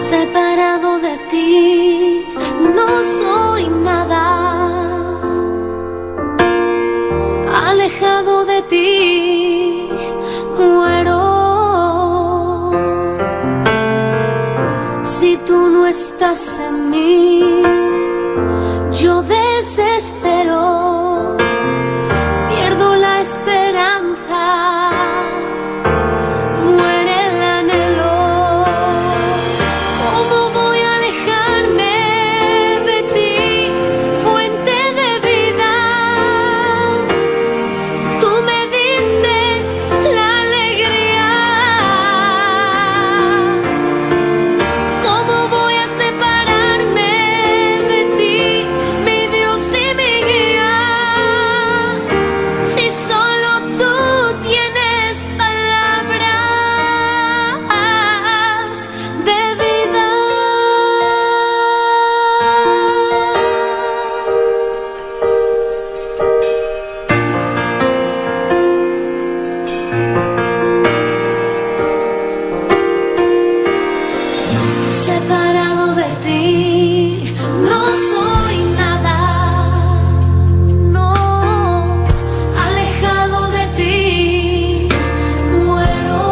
Separado de ti, no soy nada. Alejado de ti, muero. Si tú no estás en mí, yo desespero, pierdo la esperanza. Separado de ti, no soy nada, no, alejado de ti, muero.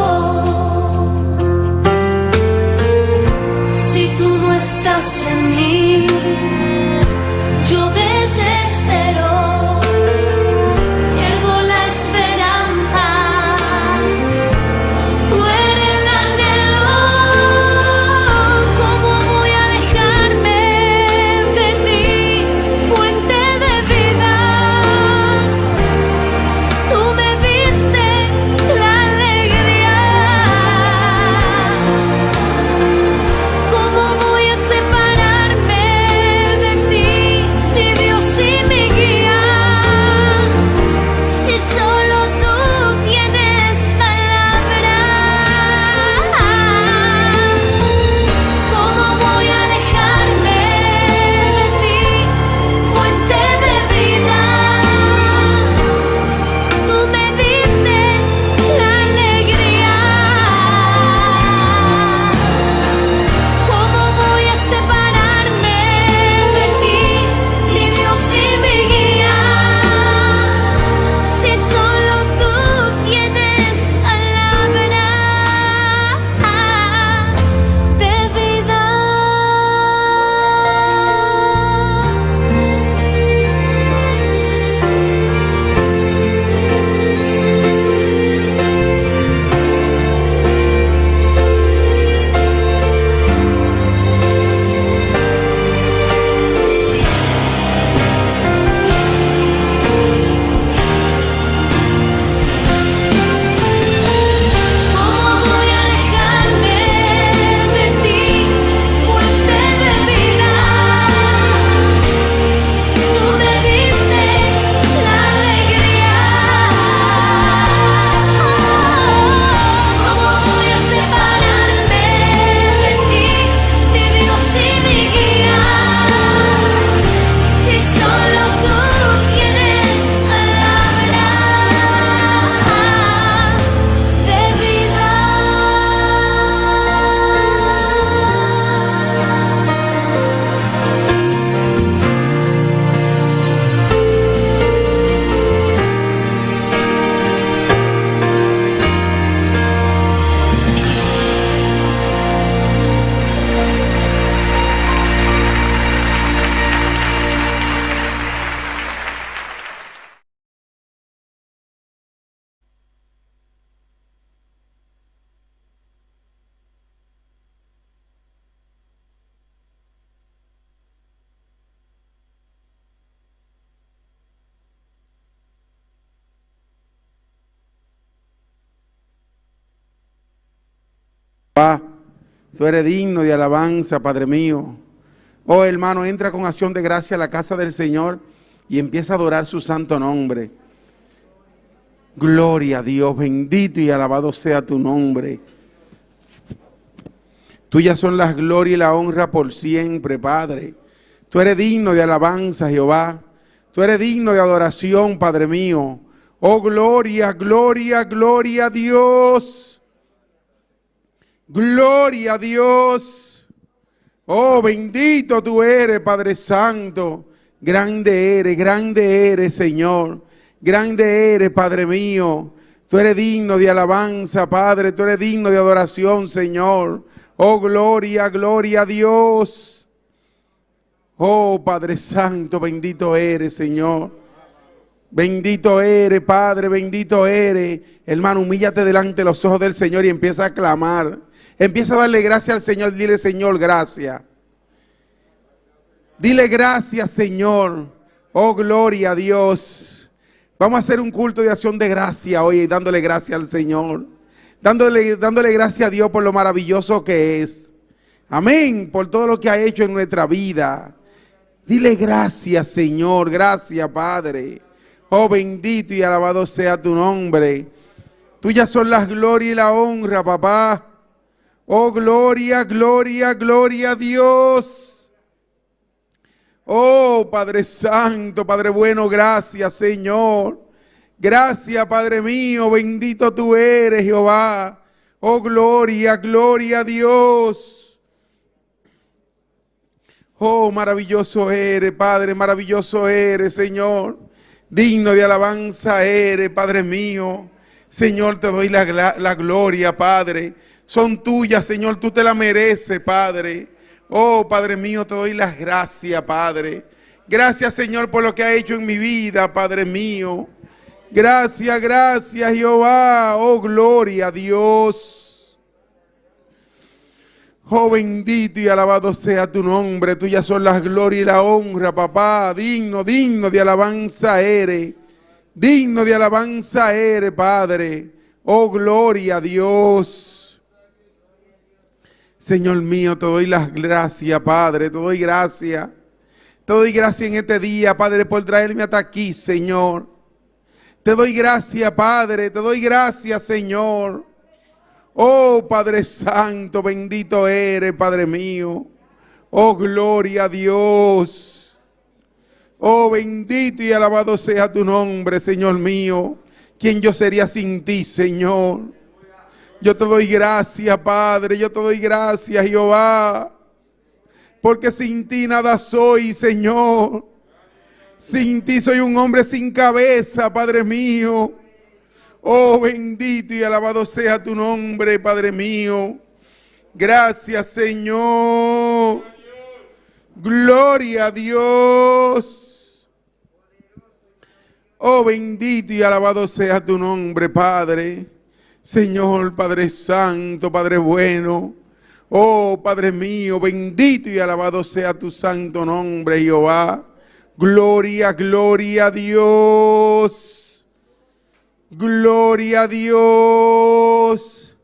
Si tú no estás en mí, yo desespero, pierdo la esperanza. Muere el anhelo. papá. Tú eres digno de alabanza, Padre mío. Oh, hermano, entra con acción de gracia a la casa del Señor y empieza a adorar su santo nombre. Gloria a Dios, bendito y alabado sea tu nombre. Tuyas son las glorias y la honra por siempre, Padre. Tú eres digno de alabanza, Jehová. Tú eres digno de adoración, Padre mío. Oh, gloria, gloria, gloria a Dios. Gloria a Dios. Oh, bendito tú eres, Padre Santo. Grande eres, Señor. Grande eres, Padre mío. Tú eres digno de alabanza, Padre. Tú eres digno de adoración, Señor. Oh, gloria, gloria a Dios. Oh, Padre Santo, bendito eres, Señor. Bendito eres, Padre, bendito eres. Hermano, humíllate delante de los ojos del Señor y empieza a clamar. Empieza a darle gracias al Señor. Dile, Señor, gracias. Dile gracias, Señor. Oh, gloria a Dios. Vamos a hacer un culto de acción de gracia hoy, dándole gracias al Señor. Dándole gracias a Dios por lo maravilloso que es. Amén, por todo lo que ha hecho en nuestra vida. Dile gracias, Señor, gracias, Padre. Oh, bendito y alabado sea tu nombre. Tuyas son las glorias y la honra, papá. Oh, gloria, gloria, gloria a Dios. Oh, Padre Santo, Padre bueno, gracias, Señor. Gracias, Padre mío, bendito tú eres, Jehová. Oh, gloria, gloria a Dios. Oh, maravilloso eres, Padre, maravilloso eres, Señor. Digno de alabanza eres, Padre mío. Señor, te doy la gloria, Padre. Son tuyas, Señor, tú te la mereces, Padre. Oh, Padre mío, te doy las gracias, Padre. Gracias, Señor, por lo que ha hecho en mi vida, Padre mío. Gracias, gracias, Jehová. Oh, gloria a Dios. Oh, bendito y alabado sea tu nombre. Tuyas son las glorias y la honra, papá. Digno, digno de alabanza eres. Digno de alabanza eres, Padre. Oh, gloria a Dios. Señor mío, te doy las gracias, Padre. Te doy gracias. Te doy gracias en este día, Padre, por traerme hasta aquí, Señor. Te doy gracias, Padre. Te doy gracias, Señor. Oh, Padre Santo, bendito eres, Padre mío. Oh, gloria a Dios. Oh, bendito y alabado sea tu nombre, Señor mío. ¿Quién yo sería sin ti, Señor? Yo te doy gracias, Padre. Yo te doy gracias, Jehová. Porque sin ti nada soy, Señor. Sin ti soy un hombre sin cabeza, Padre mío. Oh, bendito y alabado sea tu nombre, Padre mío. Gracias, Señor. Gloria a Dios. Oh, bendito y alabado sea tu nombre, Padre. Señor, Padre Santo, Padre bueno. Oh, Padre mío, bendito y alabado sea tu santo nombre, Jehová. Gloria, gloria a Dios. Gloria a Dios.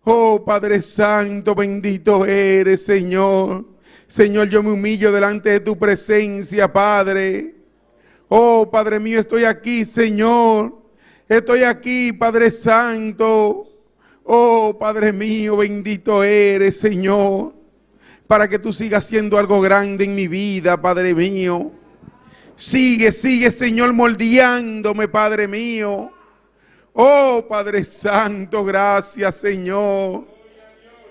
Oh, Padre Santo, bendito eres, Señor. Señor, yo me humillo delante de tu presencia, Padre. Oh, Padre mío, estoy aquí, Señor. Estoy aquí, Padre Santo. Oh, Padre mío, bendito eres, Señor. Para que tú sigas haciendo algo grande en mi vida, Padre mío. Sigue, Señor, moldeándome, Padre mío. Oh, Padre Santo, gracias, Señor.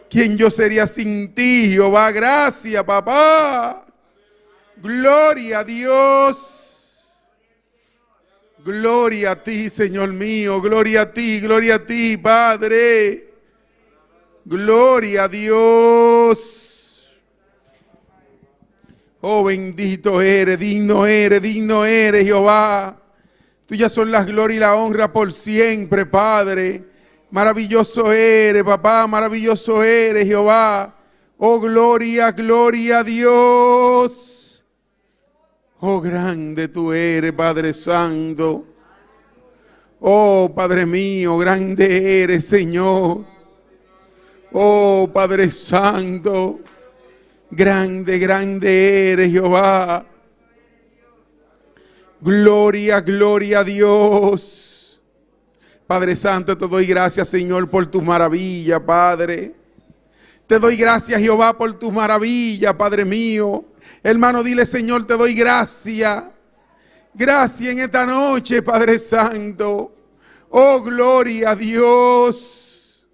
¿Quién yo sería sin ti, Jehová? Gracias, papá. Gloria a Dios. Gloria a ti, Señor mío. Gloria a ti, Padre. Gloria a Dios. Oh, bendito eres, digno eres, Jehová. Tuyas son las glorias y la honra por siempre, Padre. Maravilloso eres, papá, maravilloso eres, Jehová. Oh, gloria, gloria a Dios. Oh, grande tú eres, Padre Santo. Oh, Padre mío, grande eres, Señor. Oh Padre Santo, grande, grande eres, Jehová. Gloria, gloria a Dios. Padre Santo, te doy gracias, Señor, por tu maravilla, Padre. Te doy gracias, Jehová, por tu maravilla, Padre mío. Hermano, dile, Señor, te doy gracias. Gracias en esta noche, Padre Santo. Oh, gloria a Dios.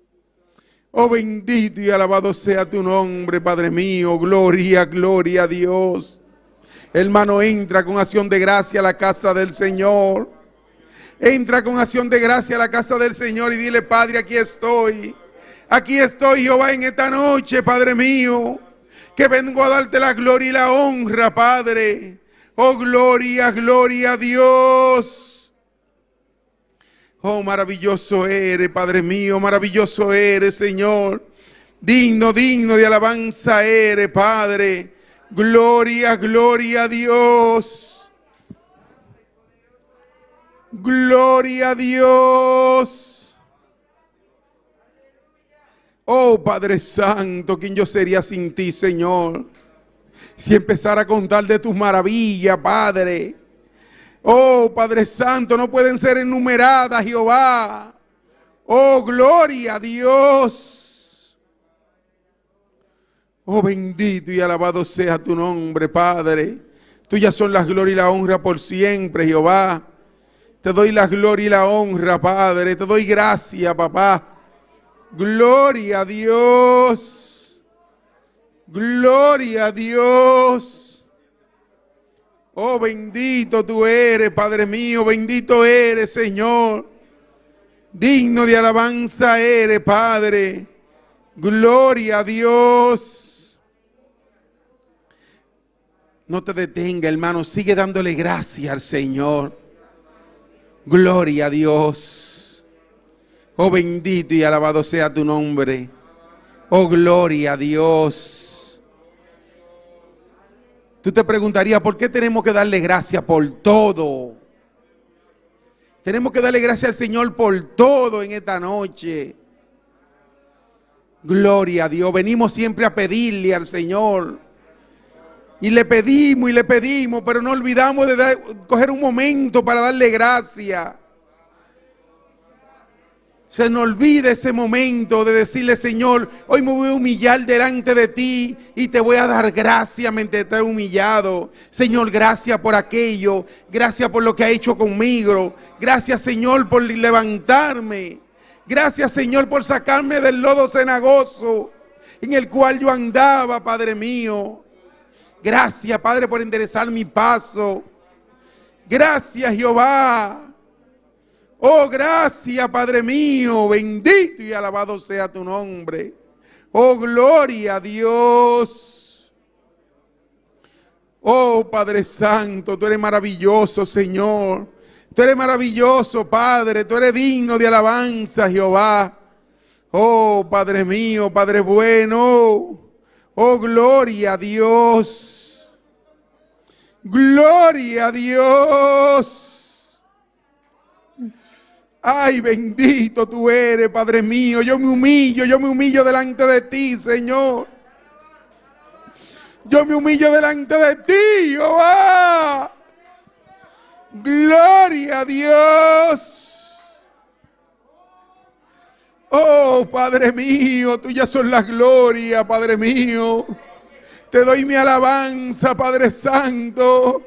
Oh, bendito y alabado sea tu nombre, Padre mío. Gloria, gloria a Dios. Hermano, entra con acción de gracia a la casa del Señor. Entra con acción de gracia a la casa del Señor y dile, Padre, aquí estoy. Aquí estoy, Jehová, en esta noche, Padre mío, que vengo a darte la gloria y la honra, Padre. Oh, gloria, gloria a Dios. Oh, maravilloso eres, Padre mío, maravilloso eres, Señor. Digno, digno de alabanza eres, Padre. Gloria, gloria a Dios. Gloria a Dios. Oh, Padre Santo, ¿quién yo sería sin ti, Señor? Si empezara a contar de tus maravillas, Padre. Oh, Padre Santo, no pueden ser enumeradas, Jehová. Oh, gloria a Dios. Oh, bendito y alabado sea tu nombre, Padre. Tuyas son las glorias y la honra por siempre, Jehová. Te doy la gloria y la honra, Padre. Te doy gracia, papá. Gloria a Dios. Gloria a Dios. Oh, bendito tú eres, Padre mío, bendito eres, Señor. Digno de alabanza eres, Padre. Gloria a Dios. No te detenga, hermano, sigue dándole gracias al Señor. Gloria a Dios. Oh, bendito y alabado sea tu nombre. Oh, gloria a Dios. Tú te preguntarías, ¿por qué tenemos que darle gracias por todo? Tenemos que darle gracias al Señor por todo en esta noche. Gloria a Dios. Venimos siempre a pedirle al Señor. Y le pedimos, pero no olvidamos de coger un momento para darle gracias. Se nos olvida ese momento de decirle, Señor, hoy me voy a humillar delante de ti y te voy a dar gracias mientras te he humillado. Señor, gracias por aquello, gracias por lo que ha hecho conmigo. Gracias, Señor, por levantarme. Gracias, Señor, por sacarme del lodo cenagoso en el cual yo andaba, Padre mío. Gracias, Padre, por enderezar mi paso. Gracias, Jehová. Oh, gracias, Padre mío, bendito y alabado sea tu nombre. Oh, gloria a Dios. Oh, Padre Santo, tú eres maravilloso, Señor. Tú eres maravilloso, Padre, tú eres digno de alabanza, Jehová. Oh, Padre mío, Padre bueno. Oh, gloria a Dios. Gloria a Dios. Ay, bendito tú eres, Padre mío. Yo me humillo delante de ti, Señor. Yo me humillo delante de ti, Jehová. Gloria a Dios. Oh, Padre mío, tuyas son las glorias, Padre mío. Te doy mi alabanza, Padre Santo,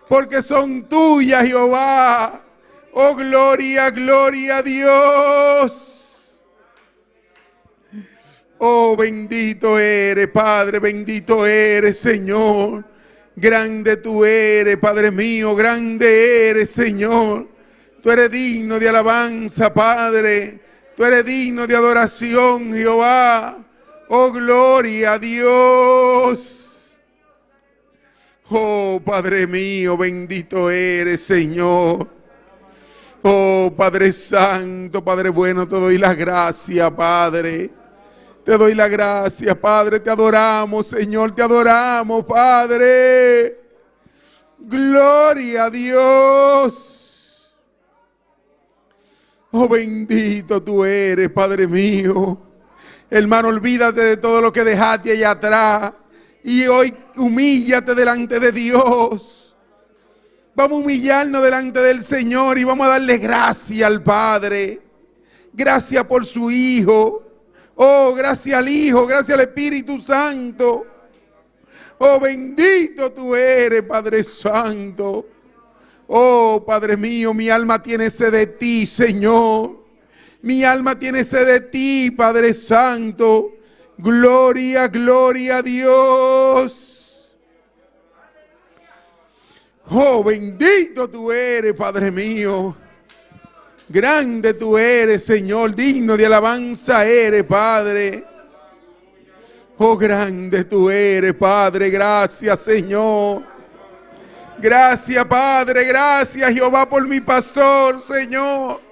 porque son tuyas, Jehová. Oh, gloria, gloria a Dios. Oh, bendito eres, Padre, bendito eres, Señor. Grande tú eres, Padre mío, grande eres, Señor. Tú eres digno de alabanza, Padre. Tú eres digno de adoración, Jehová. Oh, gloria a Dios. Oh, Padre mío, bendito eres, Señor. Oh, Padre Santo, Padre bueno, te doy las gracias, Padre. Te doy las gracias, Padre. Te adoramos, Señor, te adoramos, Padre. Gloria a Dios. Oh, bendito tú eres, Padre mío. Hermano, olvídate de todo lo que dejaste allá atrás. Y hoy humíllate delante de Dios. Vamos a humillarnos delante del Señor y vamos a darle gracias al Padre. Gracias por su Hijo. Oh, gracias al Hijo, gracias al Espíritu Santo. Oh, bendito tú eres, Padre Santo. Oh, Padre mío, mi alma tiene sed de ti, Señor. Mi alma tiene sed de ti, Padre Santo. Gloria, gloria a Dios. Oh, bendito tú eres, Padre mío. Grande tú eres, Señor, digno de alabanza eres, Padre. Oh, grande tú eres, Padre, gracias, Señor. Gracias, Padre, gracias, Jehová, por mi pastor, Señor.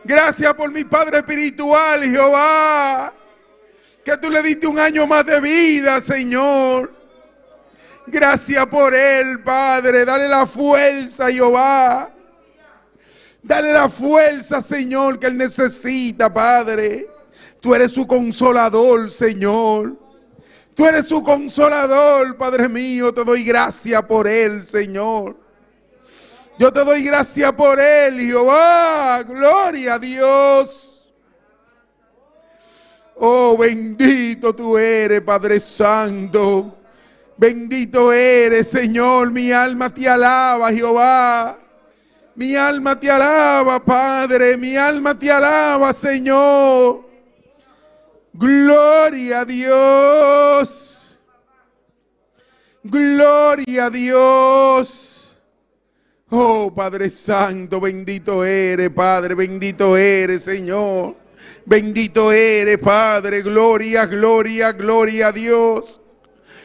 Gracias por mi Padre espiritual, Jehová. Que tú le diste un año más de vida, Señor. Gracias por él, Padre. Dale la fuerza, Jehová. Dale la fuerza, Señor, que él necesita, Padre. Tú eres su consolador, Señor. Tú eres su consolador, Padre mío. Te doy gracias por él, Señor. Yo te doy gracias por él, Jehová. Gloria a Dios. Oh, bendito tú eres, Padre Santo. Bendito eres, Señor. Mi alma te alaba, Jehová. Mi alma te alaba, Padre, mi alma te alaba, Señor. Gloria a Dios. Gloria a Dios. Oh, Padre Santo, bendito eres, Padre, bendito eres, Señor. Bendito eres, Padre, gloria, gloria, gloria a Dios.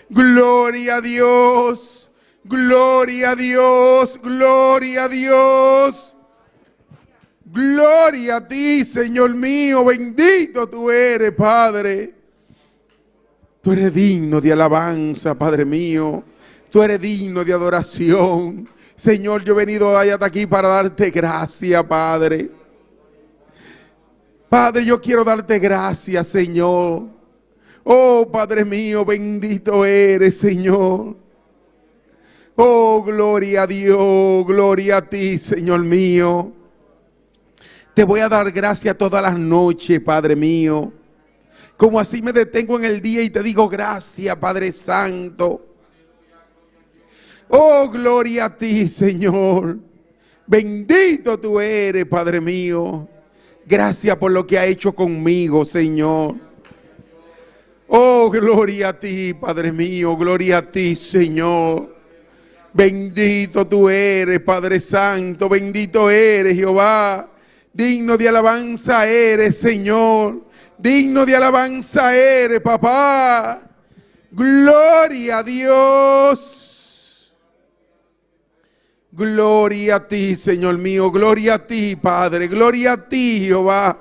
Gloria a Dios. Gloria a Dios, gloria a Dios. Gloria a ti, Señor mío, bendito tú eres, Padre. Tú eres digno de alabanza, Padre mío. Tú eres digno de adoración. Señor, yo he venido hasta aquí para darte gracias, Padre. Padre, yo quiero darte gracias, Señor. Oh, Padre mío, bendito eres, Señor. Oh, gloria a Dios, gloria a ti, Señor mío. Te voy a dar gracias todas las noches, Padre mío. Como así me detengo en el día y te digo gracias, Padre Santo. Oh, gloria a ti, Señor. Bendito tú eres, Padre mío. Gracias por lo que ha hecho conmigo, Señor. Oh, gloria a ti, Padre mío. Gloria a ti, Señor. Bendito tú eres, Padre Santo, bendito eres, Jehová. Digno de alabanza eres, Señor. Digno de alabanza eres, papá. Gloria a Dios. Gloria a ti, Señor mío. Gloria a ti, Padre. Gloria a ti, Jehová.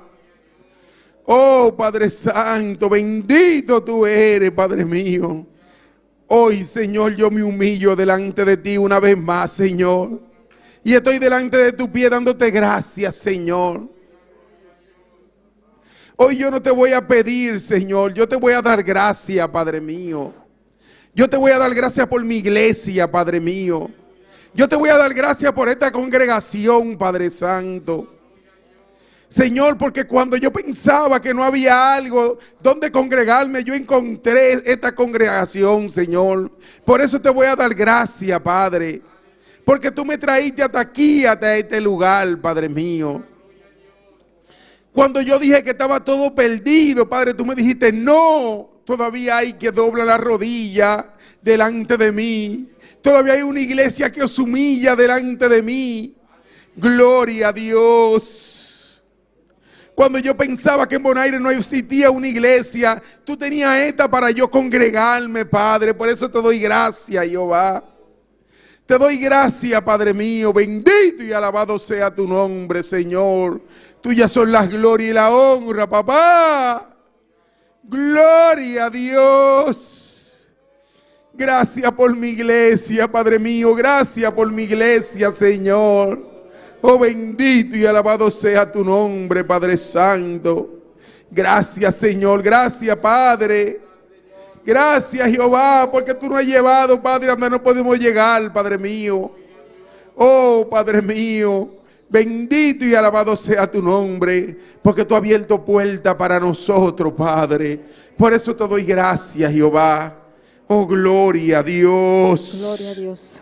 Oh, Padre Santo, bendito tú eres, Padre mío. Hoy, Señor, yo me humillo delante de ti una vez más, Señor. Y estoy delante de tu pie dándote gracias, Señor. Hoy yo no te voy a pedir, Señor. Yo te voy a dar gracias, Padre mío. Yo te voy a dar gracias por mi iglesia, Padre mío. Yo te voy a dar gracias por esta congregación, Padre Santo. Señor, porque cuando yo pensaba que no había algo donde congregarme, yo encontré esta congregación, Señor. Por eso te voy a dar gracias, Padre. Porque tú me traíste hasta aquí, hasta este lugar, Padre mío. Cuando yo dije que estaba todo perdido, Padre, tú me dijiste, no, todavía hay que doblar la rodilla delante de mí. Todavía hay una iglesia que os humilla delante de mí. Gloria a Dios. Cuando yo pensaba que en Bonaire no existía una iglesia, tú tenías esta para yo congregarme, Padre. Por eso te doy gracias, Jehová. Te doy gracias, Padre mío. Bendito y alabado sea tu nombre, Señor. Tuyas son las glorias y la honra, papá. Gloria a Dios. Gracias por mi iglesia, Padre mío. Gracias por mi iglesia, Señor. Oh, bendito y alabado sea tu nombre, Padre Santo. Gracias, Señor. Gracias, Padre. Gracias, Jehová, porque tú nos has llevado, Padre, a donde no podemos llegar, Padre mío. Oh, Padre mío, bendito y alabado sea tu nombre, porque tú has abierto puertas para nosotros, Padre. Por eso te doy gracias, Jehová. Oh, gloria a Dios. Gloria a Dios.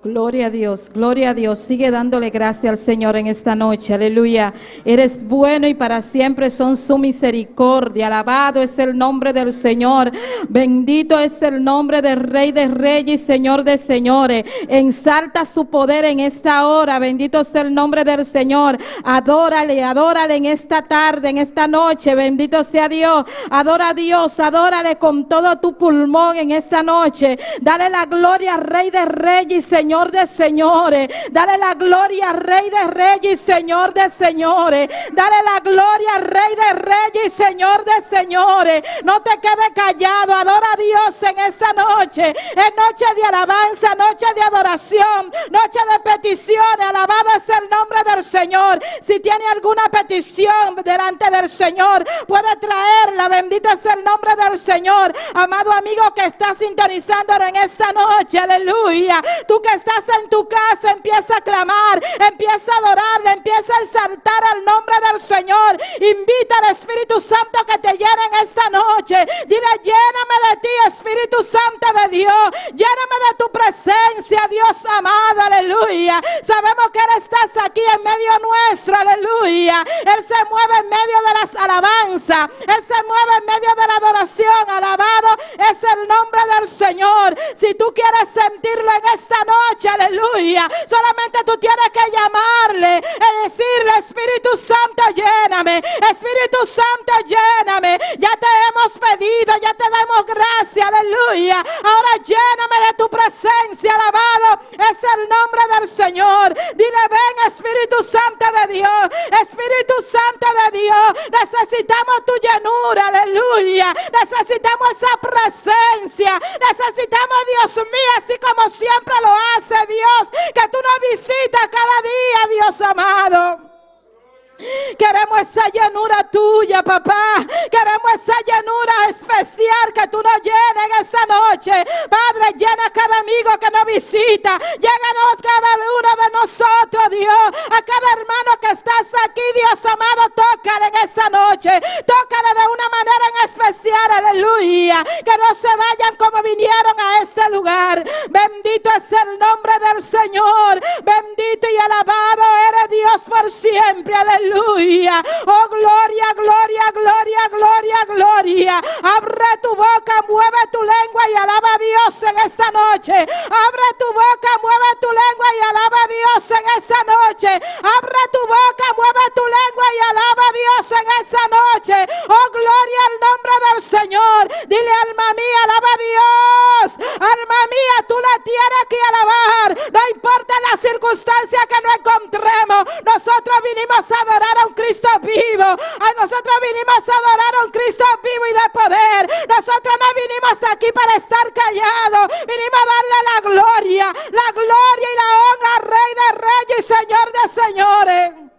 Gloria a Dios, gloria a Dios. Sigue dándole gracias al Señor en esta noche. Aleluya. Eres bueno y para siempre son su misericordia. Alabado es el nombre del Señor. Bendito es el nombre del Rey de Reyes y Señor de Señores. Ensalta su poder en esta hora. Bendito es el nombre del Señor. Adórale, adórale en esta tarde, en esta noche. Bendito sea Dios. Adora a Dios, adórale con todo tu pulmón en esta noche. Dale la gloria al Rey de Reyes y Señor de Señores. Dale la gloria al Rey de Reyes y Señor de Señores. Dale la gloria al Rey de Reyes y Señor de Señores. No te quedes callado. Adora a Dios en esta noche. Es noche de alabanza, noche de adoración, noche de petición. Alabado es el nombre del Señor. Si tiene alguna petición delante del Señor, puede traerla. Bendito es el nombre del Señor. Amado amigo que está sintonizando en esta noche. Aleluya. Tú que estás en tu casa, empieza a clamar, empieza a adorarle, empieza a exaltar al nombre del Señor. Invita al Espíritu Santo que te llene en esta noche. Dile: lléname de ti, Espíritu Santo de Dios. Lléname de tu presencia, Dios amado. Aleluya. Sabemos que Él estás aquí en medio nuestro. Aleluya. Él se mueve en medio de las alabanzas. Él se mueve en medio de la adoración. Alabado es el nombre del Señor. Si tú quieres sentirlo en esta noche, aleluya, solamente tú tienes que llamarle y decirle: Espíritu Santo, lléname. Espíritu Santo, lléname. Ya te hemos pedido, ya te damos gracias, aleluya. Ahora lléname de tu presencia. Alabado es el nombre del Señor. Dile: ven, Espíritu Santo de Dios. Espíritu Santo de Dios, necesitamos tu llenura, aleluya. Necesitamos esa presencia. Necesitamos, Dios mío, así como siempre lo hace Dios, que tú nos visitas cada día, Dios amado. Queremos esa llenura tuya, papá. Queremos esa llenura especial que tú nos llenes en esta noche. Padre, llena a cada amigo que nos visita. Lléganos cada uno de nosotros, Dios. A cada hermano que estás aquí, Dios amado, tócale en esta noche. Tócale de una manera en especial, aleluya. Que no se vayan como vinieron a este lugar. Bendito es el nombre del Señor. Bendito y alabado eres Dios por siempre, aleluya. Oh, gloria, gloria, gloria, gloria, gloria. Abre tu boca, mueve tu lengua y alaba a Dios en esta noche. Abre tu boca, mueve tu lengua y alaba a Dios en esta noche. Abre tu boca, mueve tu lengua y alaba a Dios en esta noche. Oh, gloria al nombre del Señor. Dile: alma mía, alaba a Dios. Alma mía, tú la tienes que alabar. No importa la circunstancia que nos encontremos. Nosotros vinimos a adorar a un Cristo vivo. A nosotros vinimos a adorar a un Cristo vivo y de poder. Nosotros no vinimos aquí para estar callados. Vinimos a darle la gloria y la honra al Rey de Reyes y Señor de Señores.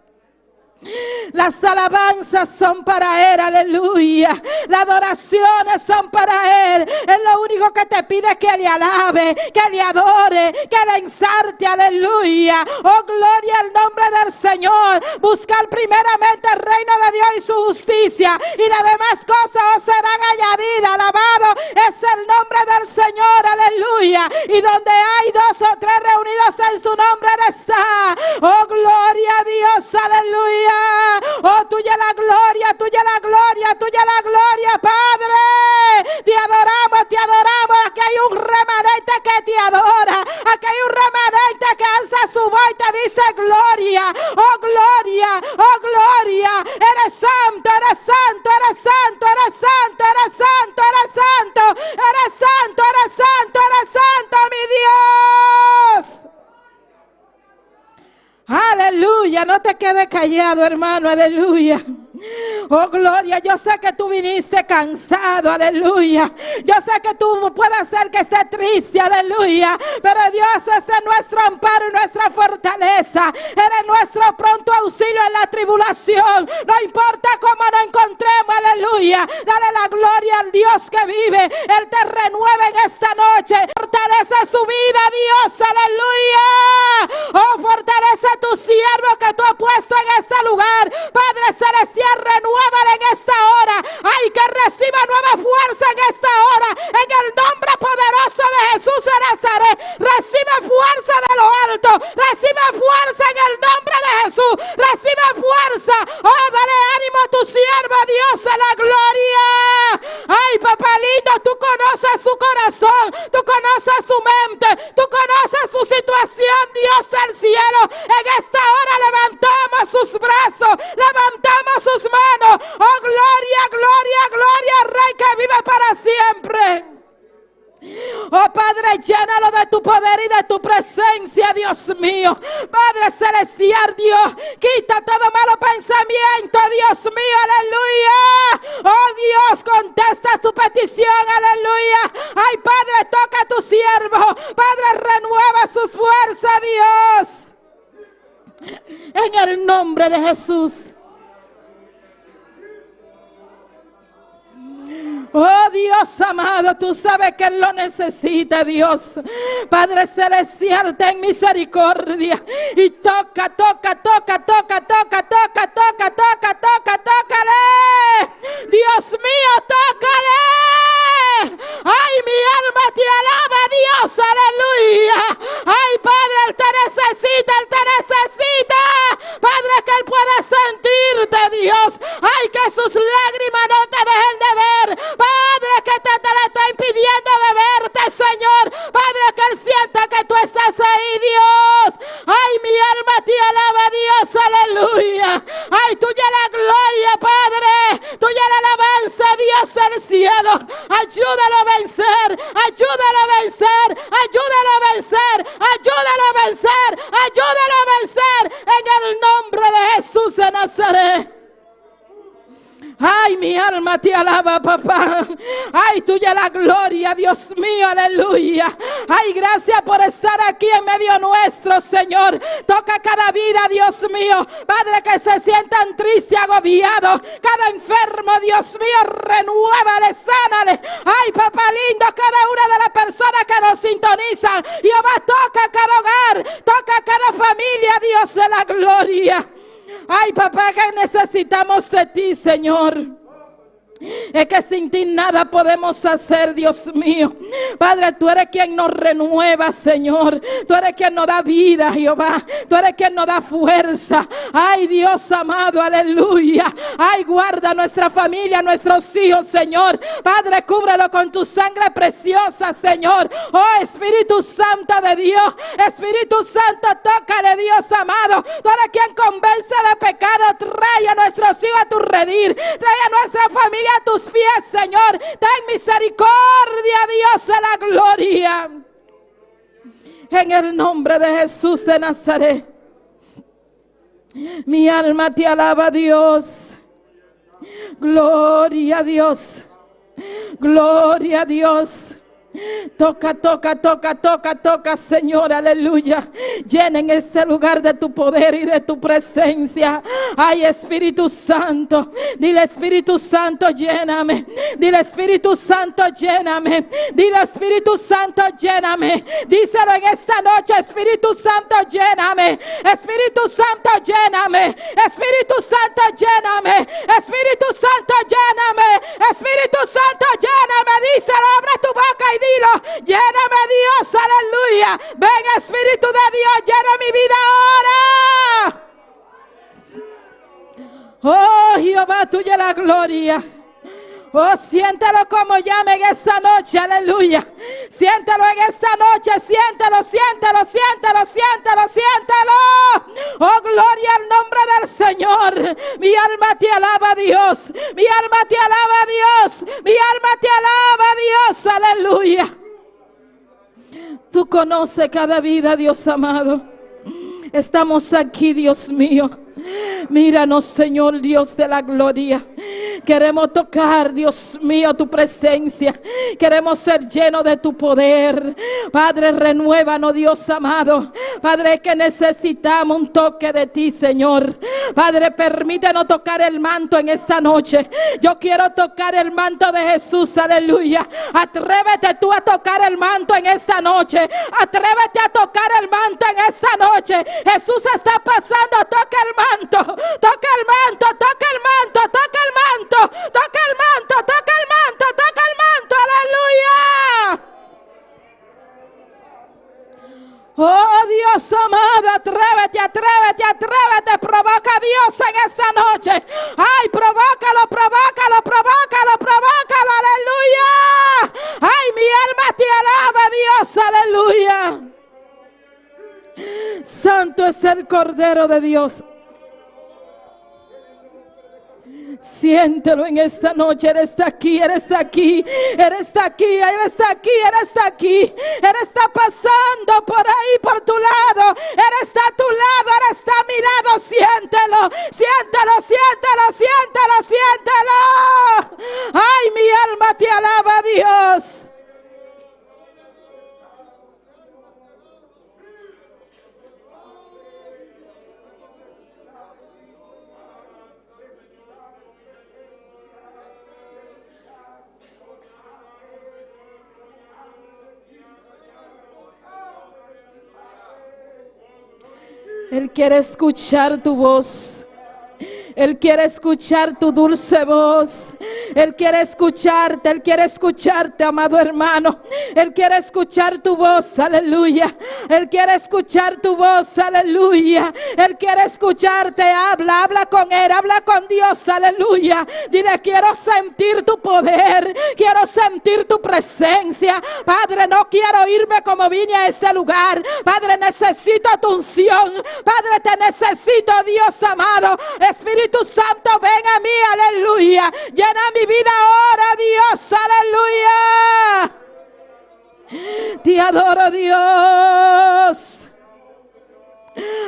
Las alabanzas son para Él, aleluya. Las adoraciones son para Él. Él lo único que te pide es que le alabe, que le adore, que le exalte, aleluya. Oh, gloria al nombre del Señor. Buscar primeramente el reino de Dios y su justicia, y las demás cosas os serán añadidas. Alabado es el nombre del Señor, aleluya. Y donde hay dos o tres reunidos en su nombre, Él está. Oh, gloria a Dios, aleluya. Oh, tuya la gloria, tuya la gloria, tuya la gloria, Padre. Te adoramos, te adoramos. Aquí hay un remanente que te adora. Aquí hay un remanente que alza su voz y te dice: gloria, oh gloria, oh gloria. Eres santo, eres santo, eres santo, eres santo, eres santo, eres santo, eres santo, eres santo, eres santo, mi Dios. Aleluya, no te quedes callado, hermano, aleluya. Oh, gloria, yo sé que tú viniste cansado, aleluya. Yo sé que tú puedes ser que esté triste, aleluya. Pero Dios es nuestro amparo y nuestra fortaleza. Eres nuestro pronto auxilio en la tribulación. No importa cómo nos encontremos, aleluya. Dale la gloria al Dios que vive. Él te renueva en esta noche. Fortalece su vida, Dios, aleluya. Oh, fortalece a tu siervo que tú has puesto en este lugar. Padre celestial, renuévale en esta hora. Ay, que reciba nueva fuerza en esta hora. En el nombre poderoso de Jesús de Nazaret. Recibe fuerza de lo alto. Recibe fuerza en el nombre de Jesús. Recibe fuerza. Oh, dale ánimo a tu siervo, Dios de la gloria. Ay, papá lindo, tú conoces su corazón. Tú conoces su mente. Tú conoces su situación, Dios del cielo. En esta hora levantamos sus brazos. Levantamos sus manos. Oh, gloria, gloria, gloria, Rey que vive para siempre. Oh, Padre, llénalo de tu poder y de tu presencia, Dios mío. Padre celestial, Dios, quita todo malo pensamiento, Dios mío, aleluya. Oh, Dios, contesta su petición, aleluya. Ay, Padre, toca a tu siervo. Padre, renueva sus fuerzas, Dios. En el nombre de Jesús. Oh, Dios amado, tú sabes que Él lo necesita, Dios. Padre celestial, ten misericordia. Y toca, toca, toca, toca, toca, toca, toca, toca, toca, tócale. Dios mío, tócale. Ay, mi alma te alaba, Dios, aleluya. Ay, Padre, Él te necesita, Él te necesita. Padre, que Él pueda sentirte, Dios. Ay, que sus lágrimas no te dejen de ver. Padre, que te le está impidiendo de verte, Señor. Padre, que Él sienta que tú estás ahí, Dios. Ay, mi alma te alaba, Dios, aleluya. Ay, tuya la gloria, Padre. Tuya la alabanza, Dios del cielo. Ayúdalo a vencer, ayúdalo a vencer, ayúdalo a vencer, ayúdalo a vencer, ayúdalo a vencer. En el nombre de Jesús de Nazaret. Ay, mi alma te alaba, papá. Ay, tuya la gloria, Dios mío, aleluya. Ay, gracias por estar aquí en medio nuestro, Señor. Toca cada vida, Dios mío. Padre, que se sientan tristes, agobiados. Cada enfermo, Dios mío, renuévale, sánale. Ay, papá lindo, cada una de las personas que nos sintonizan. Jehová, toca cada hogar, toca cada familia, Dios de la gloria. Ay, papá, que necesitamos de ti, Señor. Es que sin ti nada podemos hacer, Dios mío. Padre, tú eres quien nos renueva, Señor. Tú eres quien nos da vida, Jehová. Tú eres quien nos da fuerza. Ay, Dios amado, aleluya. Ay, guarda nuestra familia, nuestros hijos, Señor. Padre, cúbrelo con tu sangre preciosa, Señor. Oh, Espíritu Santo de Dios. Espíritu Santo, tócale, Dios amado. Tú eres quien convence de pecado. Trae a nuestros hijos a tu redil. Trae a nuestra familia a tus pies, Señor. Ten misericordia, Dios de la gloria. En el nombre de Jesús de Nazaret. Mi alma te alaba, Dios. Gloria a Dios. Gloria a Dios. Toca, toca, toca, toca, toca, Señor, aleluya. Llena en este lugar de tu poder y de tu presencia. Ay, Espíritu Santo. Dile, Espíritu Santo, lléname. Dile, Espíritu Santo, lléname. Dile, Espíritu Santo, lléname. Díselo en esta noche, Espíritu Santo, lléname. Espíritu Santo, lléname. Espíritu Santo, lléname. Espíritu Santo, lléname. Espíritu Santo, lléname. Díselo, abre tu boca y dilo, lléname, Dios, aleluya. Ven, Espíritu de Dios, llena mi vida ahora. Oh, Jehová, tuya la gloria. Oh, siéntelo como llame en esta noche, aleluya. Siéntelo en esta noche, siéntelo, siéntelo, siéntelo, siéntelo, siéntelo. Oh, gloria al nombre del Señor. Mi alma te alaba, Dios. Mi alma te alaba, Dios. Mi alma te alaba, Dios, aleluya. Tú conoces cada vida, Dios amado. Estamos aquí, Dios mío. Míranos, Señor Dios de la gloria. Queremos tocar, Dios mío, tu presencia. Queremos ser llenos de tu poder. Padre, renuévanos, Dios amado. Padre, que necesitamos un toque de ti, Señor. Padre, permítenos tocar el manto en esta noche. Yo quiero tocar el manto de Jesús, aleluya. Atrévete tú a tocar el manto en esta noche. Atrévete a tocar el manto en esta noche. Jesús está pasando, toca el manto. Toca el manto, toca el manto, toca el manto. Toca el manto, toca el manto, toca el manto, aleluya. Oh Dios amado, atrévete, atrévete, atrévete, provoca a Dios en esta noche. Ay, provócalo, provócalo, provócalo, provócalo, aleluya. Ay, mi alma te alaba, Dios, aleluya. Santo es el Cordero de Dios. Siéntelo en esta noche. Él está aquí, Él está aquí, Él está aquí, Él está aquí, Él está aquí. Él está pasando por ahí, por tu lado. Él está a tu lado, Él está a mi lado. Siéntelo, siéntelo, siéntelo, siéntelo, siéntelo. Ay, mi alma te alaba, Dios. Él quiere escuchar tu voz. Él quiere escuchar tu dulce voz. Él quiere escucharte, amado hermano. Él quiere escuchar tu voz, aleluya. Él quiere escuchar tu voz, aleluya. Él quiere escucharte, habla con Él, habla con Dios, aleluya. Dile, quiero sentir tu poder, quiero sentir tu presencia. Padre, no quiero irme como vine a este lugar. Padre, necesito tu unción. Padre, te necesito, Dios amado. Espíritu Santo, ven a mí, aleluya. Llena mi vida ahora, Dios, aleluya. Te adoro, Dios.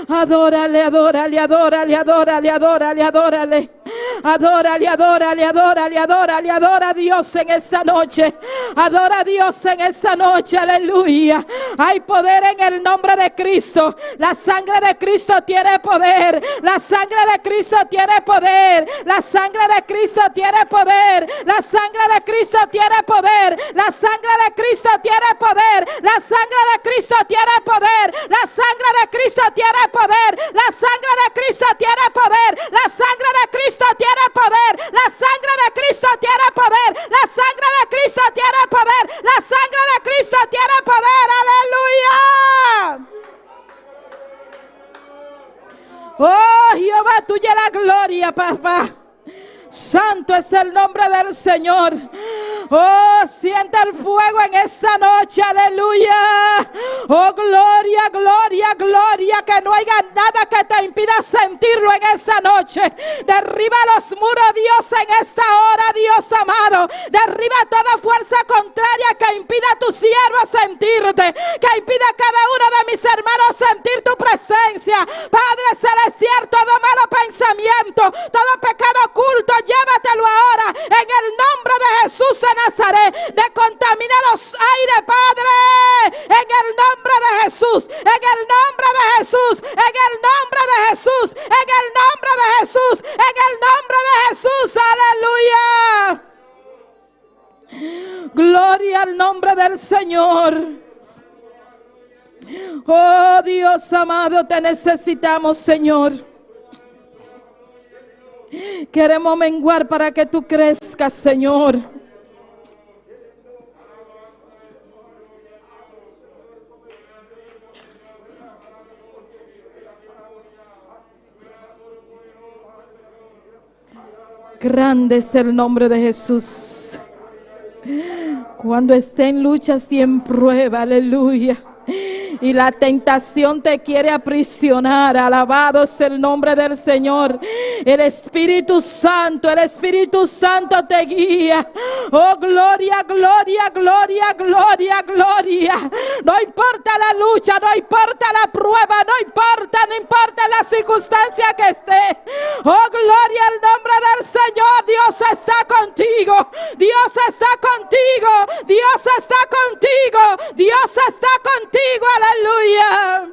Adórale, adórale, adórale, adórale, adórale, adórale. Adórale, adórale, adórale, adórale, adora a Dios en esta noche. Adora a Dios en esta noche, aleluya. Hay poder en el nombre de Cristo. La sangre de Cristo tiene poder. La sangre de Cristo tiene poder. La sangre de Cristo tiene poder. La sangre de Cristo tiene poder. La sangre de Cristo tiene poder. La sangre de Cristo tiene poder. La sangre de Cristo tiene poder. La sangre de Cristo tiene poder. La sangre de Cristo tiene poder. La sangre de Cristo tiene poder. La sangre de Cristo tiene poder. La sangre de Cristo tiene poder. Aleluya. Oh Jehová, tuya la gloria, papá. Santo es el nombre del Señor. Oh, siente el fuego en esta noche, aleluya. Oh, gloria, gloria, gloria. Que no haya nada que te impida sentirlo en esta noche. Derriba los muros, Dios, en esta hora, Dios amado. Derriba toda fuerza contraria que impida a tu siervo sentirte, que impida a cada uno de mis hermanos sentir tu presencia. Padre celestial, todo malo pensamiento, todo pecado oculto, llévatelo ahora en el nombre de Jesús de Nazaret. Descontamina los aires, Padre, en el nombre de Jesús, en el nombre de Jesús, en el nombre de Jesús, en el nombre de Jesús, en el nombre de Jesús, aleluya. Gloria al nombre del Señor. Oh Dios amado, te necesitamos, Señor. Queremos menguar para que tú crezcas, Señor. Grande es el nombre de Jesús. Cuando esté en luchas y en prueba, aleluya. y la tentación te quiere aprisionar. Alabado es el nombre del Señor. El Espíritu Santo te guía. Oh, gloria, gloria, gloria, gloria, gloria. No importa la lucha, no importa la prueba, no importa la circunstancia que esté. Oh, gloria al nombre del Señor. Dios está contigo. Dios está contigo. Dios está contigo. Dios está contigo. Aleluya.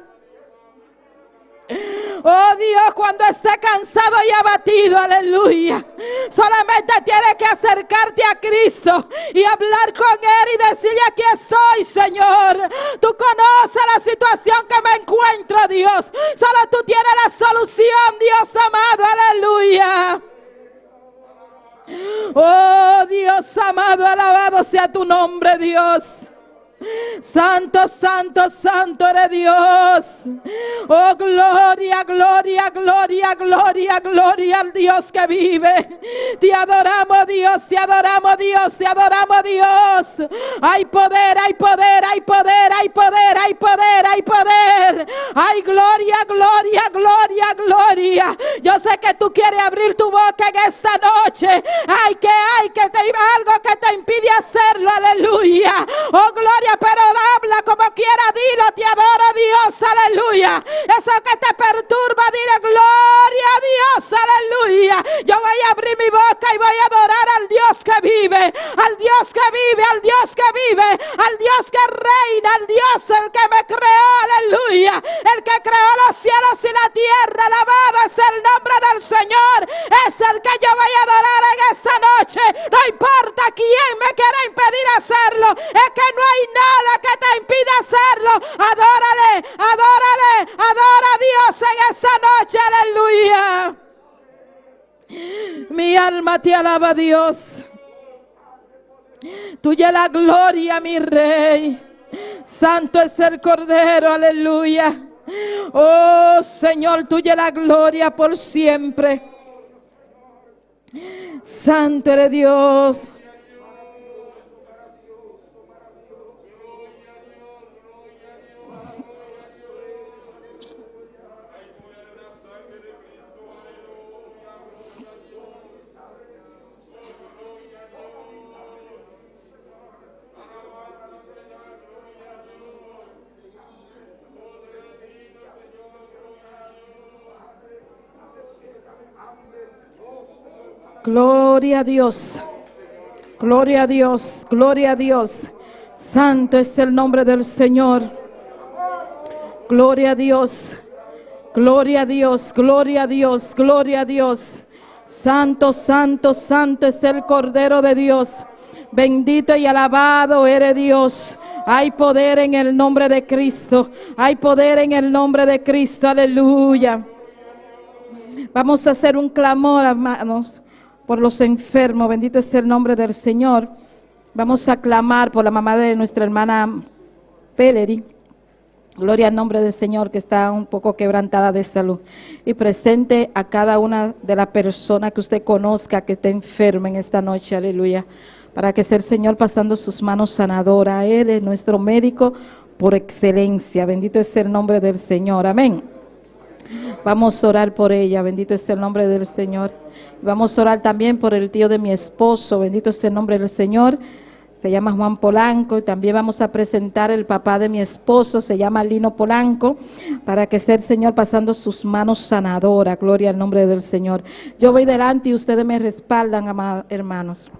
Oh Dios, cuando esté cansado y abatido, aleluya, solamente tienes que acercarte a Cristo y hablar con Él y decirle: aquí estoy, Señor. Tú conoces la situación que me encuentro, Dios. Solo tú tienes la solución, Dios amado, aleluya. Oh Dios amado, alabado sea tu nombre, Dios. Santo, santo, santo eres Dios. Oh, gloria, gloria, gloria, gloria, gloria al Dios que vive. Te adoramos, Dios, te adoramos, Dios, te adoramos, Dios. Hay poder, hay poder, hay poder, hay poder, hay poder, hay poder. Hay gloria, gloria, gloria, gloria. Yo sé que tú quieres abrir tu boca en esta noche. Hay que algo que te impide hacerlo, aleluya. Oh, gloria, pero habla como quiera, dilo: te adoro, Dios, aleluya. Eso que te perturba, dile: gloria a Dios, aleluya. Yo voy a abrir mi boca y voy a adorar al Dios que vive, al Dios que vive, al Dios que vive, al Dios que reina, al Dios el que me creó, aleluya, el que creó los cielos y la tierra. Alabado es el nombre del Señor. Es el que yo voy a adorar en esta noche. No importa quién me quiera impedir hacerlo, es que no hay nada que te impida hacerlo. Adórale, adórale, adora a Dios en esta noche, aleluya. Mi alma te alaba, Dios. Tuya es la gloria, mi Rey. Santo es el Cordero, aleluya. Oh Señor, tuya es la gloria por siempre. Santo eres Dios. Gloria a Dios, gloria a Dios, gloria a Dios. Santo es el nombre del Señor. Gloria a Dios, gloria a Dios, gloria a Dios, gloria a Dios. Santo, santo, santo es el Cordero de Dios. Bendito y alabado eres Dios. Hay poder en el nombre de Cristo. Hay poder en el nombre de Cristo. Aleluya. Vamos a hacer un clamor, hermanos, por los enfermos. Bendito es el nombre del Señor. Vamos a clamar por la mamá de nuestra hermana Valerie. Gloria al nombre del Señor, que está un poco quebrantada de salud. Y presente a cada una de las personas que usted conozca que esté enferma en esta noche. Aleluya. Para que sea el Señor pasando sus manos sanadoras. Él es nuestro médico por excelencia. Bendito es el nombre del Señor. Amén. Vamos a orar por ella. Bendito es el nombre del Señor. Vamos a orar también por el tío de mi esposo. Bendito es el nombre del Señor. Se llama Juan Polanco. Y también vamos a presentar el papá de mi esposo. Se llama Lino Polanco. Para que sea el Señor pasando sus manos sanadoras. Gloria al nombre del Señor. Yo voy delante y ustedes me respaldan, amados hermanos.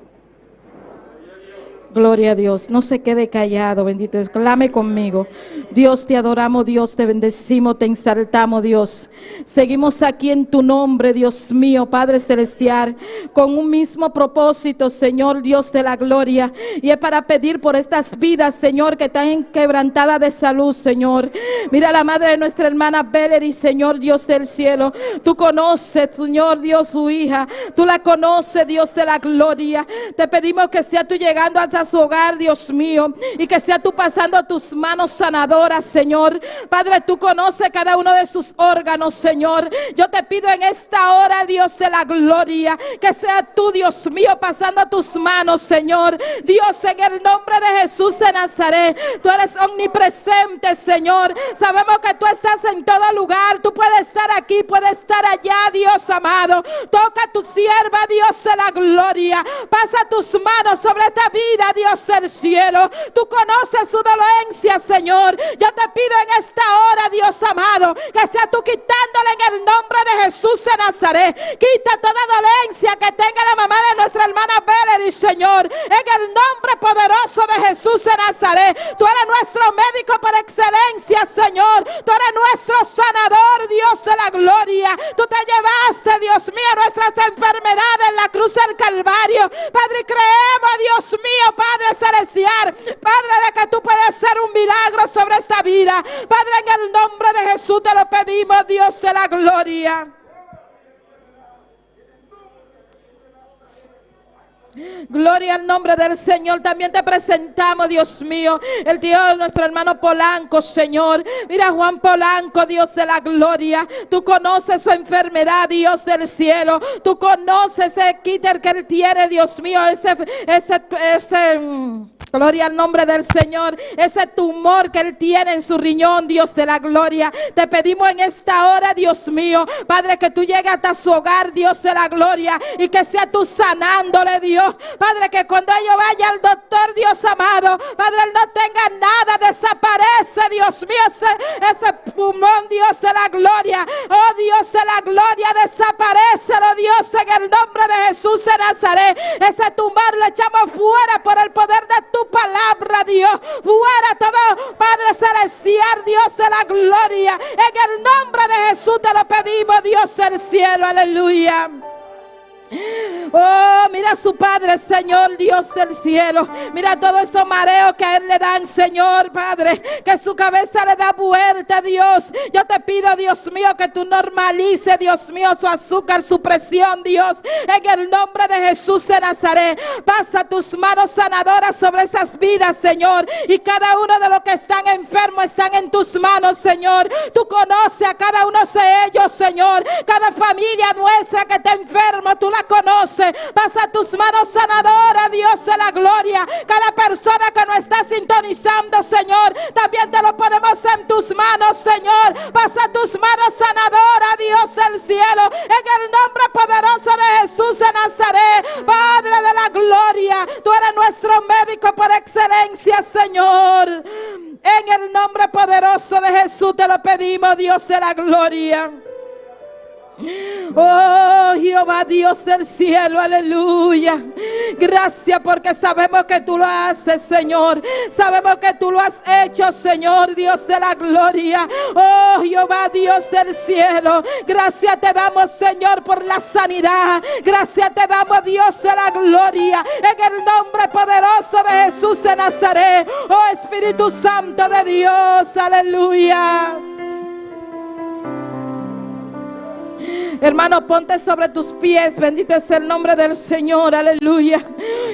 Gloria a Dios, no se quede callado, bendito Dios, clame conmigo. Dios, te adoramos, Dios, te bendecimos, te exaltamos, Dios. Seguimos aquí en tu nombre, Dios mío, Padre Celestial, con un mismo propósito, Señor, Dios de la gloria. Y es para pedir por estas vidas, Señor, que están quebrantadas de salud, Señor. Mira la madre de nuestra hermana Valerie, Señor, Dios del cielo. Tú conoces, Señor, Dios, su hija. Tú la conoces, Dios de la gloria. Te pedimos que sea tú llegando hasta a su hogar, Dios mío, y que sea tú pasando tus manos sanadoras, Señor. Padre, tú conoces cada uno de sus órganos, Señor. Yo te pido en esta hora, Dios de la gloria, que sea tú, Dios mío, pasando tus manos, Señor. Dios, en el nombre de Jesús de Nazaret, tú eres omnipresente, Señor. Sabemos que tú estás en todo lugar. Tú puedes estar aquí, puedes estar allá, Dios amado. Toca a tu sierva, Dios de la gloria. Pasa tus manos sobre esta vida, Dios del cielo. Tú conoces su dolencia, Señor. Yo te pido en esta hora, Dios amado, que sea tú quitándole en el nombre de Jesús de Nazaret. Quita toda dolencia que tenga la mamá de nuestra hermana Valerie, Señor. En el nombre poderoso de Jesús de Nazaret. Tú eres nuestro médico por excelencia, Señor. Tú eres nuestro sanador, Dios de la gloria. Tú te llevaste, Dios mío, nuestras enfermedades en la cruz del Calvario. Padre, creemos, Dios mío, Padre celestial, Padre, de que tú puedes hacer un milagro sobre esta vida. Padre, en el nombre de Jesús te lo pedimos, Dios de la gloria. Gloria al nombre del Señor. También te presentamos, Dios mío, el tío de nuestro hermano Polanco, Señor. Mira, Juan Polanco, Dios de la gloria. Tú conoces su enfermedad, Dios del cielo. Tú conoces ese quiter que él tiene, Dios mío, gloria al nombre del Señor. Ese tumor que él tiene en su riñón, Dios de la gloria. Te pedimos en esta hora, Dios mío, Padre, que tú llegues hasta su hogar, Dios de la gloria, y que sea tú sanándole, Dios. Padre, que cuando ellos vayan al doctor, Dios amado, Padre, él no tenga nada, desaparece, Dios mío, ese pulmón, Dios de la gloria. Oh, Dios de la gloria, desaparécelo, Dios, en el nombre de Jesús de Nazaret. Ese tumor lo echamos fuera por el poder de tu palabra, Dios. Fuera todo, Padre celestial, Dios de la gloria. En el nombre de Jesús te lo pedimos, Dios del cielo, aleluya. Oh, mira a su Padre, Señor, Dios del cielo. Mira todos esos mareos que a él le dan, Señor, Padre, que su cabeza le da vuelta, Dios. Yo te pido, Dios mío, que tú normalices, Dios mío, su azúcar, su presión, Dios, en el nombre de Jesús de Nazaret. Pasa tus manos sanadoras sobre esas vidas, Señor, y cada uno de los que están enfermos están en tus manos, Señor. Tú conoces a cada uno de ellos, Señor. Cada familia nuestra que está enferma, tú la conoce. Pasa tus manos sanadoras, Dios de la gloria. Cada persona que nos está sintonizando, Señor, también te lo ponemos en tus manos, Señor. Pasa tus manos sanadoras, Dios del cielo, en el nombre poderoso de Jesús de Nazaret. Padre de la gloria, tú eres nuestro médico por excelencia, Señor. En el nombre poderoso de Jesús te lo pedimos, Dios de la gloria. Oh, Jehová, Dios del cielo, aleluya. Gracias porque sabemos que tú lo haces, Señor. Sabemos que tú lo has hecho, Señor, Dios de la gloria. Oh, Jehová, Dios del cielo. Gracias te damos, Señor, por la sanidad. Gracias te damos, Dios de la gloria, en el nombre poderoso de Jesús de Nazaret. Oh, Espíritu Santo de Dios, aleluya. Hermano, ponte sobre tus pies. Bendito es el nombre del Señor, aleluya.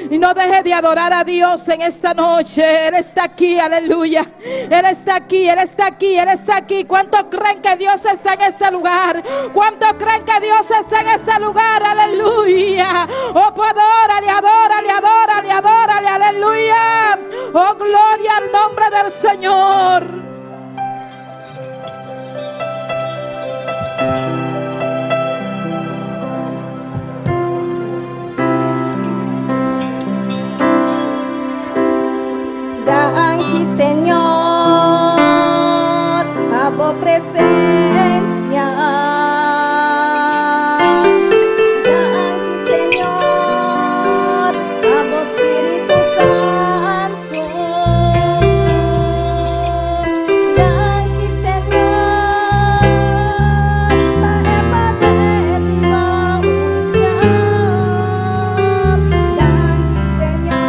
Y no deje de adorar a Dios en esta noche. Él está aquí, aleluya. Él está aquí, Él está aquí, Él está aquí. ¿Cuántos creen que Dios está en este lugar? ¿Cuántos creen que Dios está en este lugar? Aleluya. Oh, pues adórale, adórale, adórale, adórale, aleluya. Oh, gloria al nombre del Señor. Danki, Señor, a tu presencia. Danki, Señor, a tu Espíritu Santo. Danki, Señor, para poder usar. Danki, Señor.